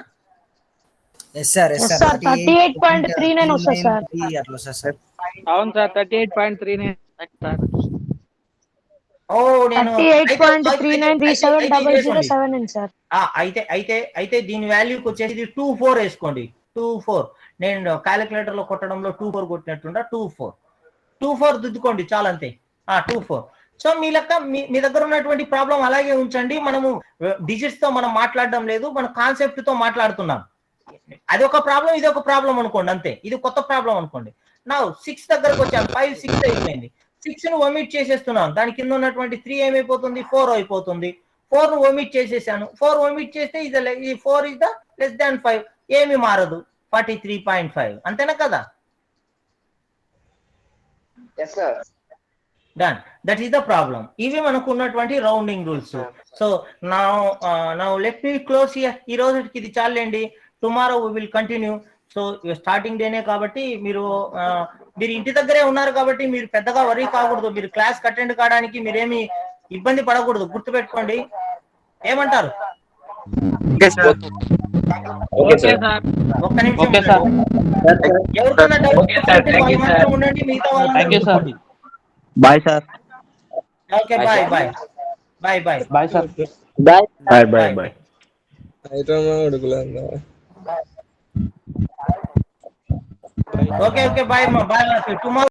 సార్ 38.39 వస్తుంది సార్. అవును సార్ 38.39 సార్. ఓ నేను 38.393700 సార్. అయితే దీని వాల్యూకి వచ్చేసి 24 వేసుకోండి. 24 నేను క్యాలిక్యులేటర్ లో కొట్టడంలో 24 కొట్టినట్టుండా. 24 దిద్దుకోండి చాలు, అంతే. 24. సో మీ లెక్క మీ దగ్గర ఉన్నటువంటి ప్రాబ్లం అలాగే ఉంచండి. మనము డిజిట్స్ తో మనం మాట్లాడడం లేదు, మన కాన్సెప్ట్ తో మాట్లాడుతున్నాం. అది ఒక ప్రాబ్లం, ఇది ఒక ప్రాబ్లం అనుకోండి, అంతే. ఇది కొత్త ప్రాబ్లం అనుకోండి. నా 6 దగ్గరకు వచ్చాను, 5 6 అయిపోయింది. 6 ను ఒమిట్ చేసేస్తున్నాను, దాని కింద ఉన్నటువంటి 3 ఏమైపోతుంది? 4 అయిపోతుంది. 4 ను ఒమిట్ చేసేసాను. 4 ఒమిట్ చేస్తే ఇది 4 is the less than 5, ఏమి మారదు. 43.5 అంతేనా కదా? Yes sir. Done. That is the problem. ఇవి మనకు ఉన్నటువంటి rounding rules. So now let me close here. ఈ రోజుకి ఇది చాలండి. Tomorrow we will continue. So starting డేనే కాబట్టి మీరు ఇంటి దగ్గరే ఉన్నారు కాబట్టి మీరు పెద్దగా వరీ కాకూడదు. మీరు క్లాస్ అటెండ్ కావడానికి మీరేమి ఇబ్బంది పడకూడదు, గుర్తుపెట్టుకోండి. ఏమంటారు? ఒక్క నిమిషం ఎవరికైనా డౌట్ ఉండండి, మిగతా వాళ్ళు bye sir. Okay bye sir. Bye. Okay bye tomorrow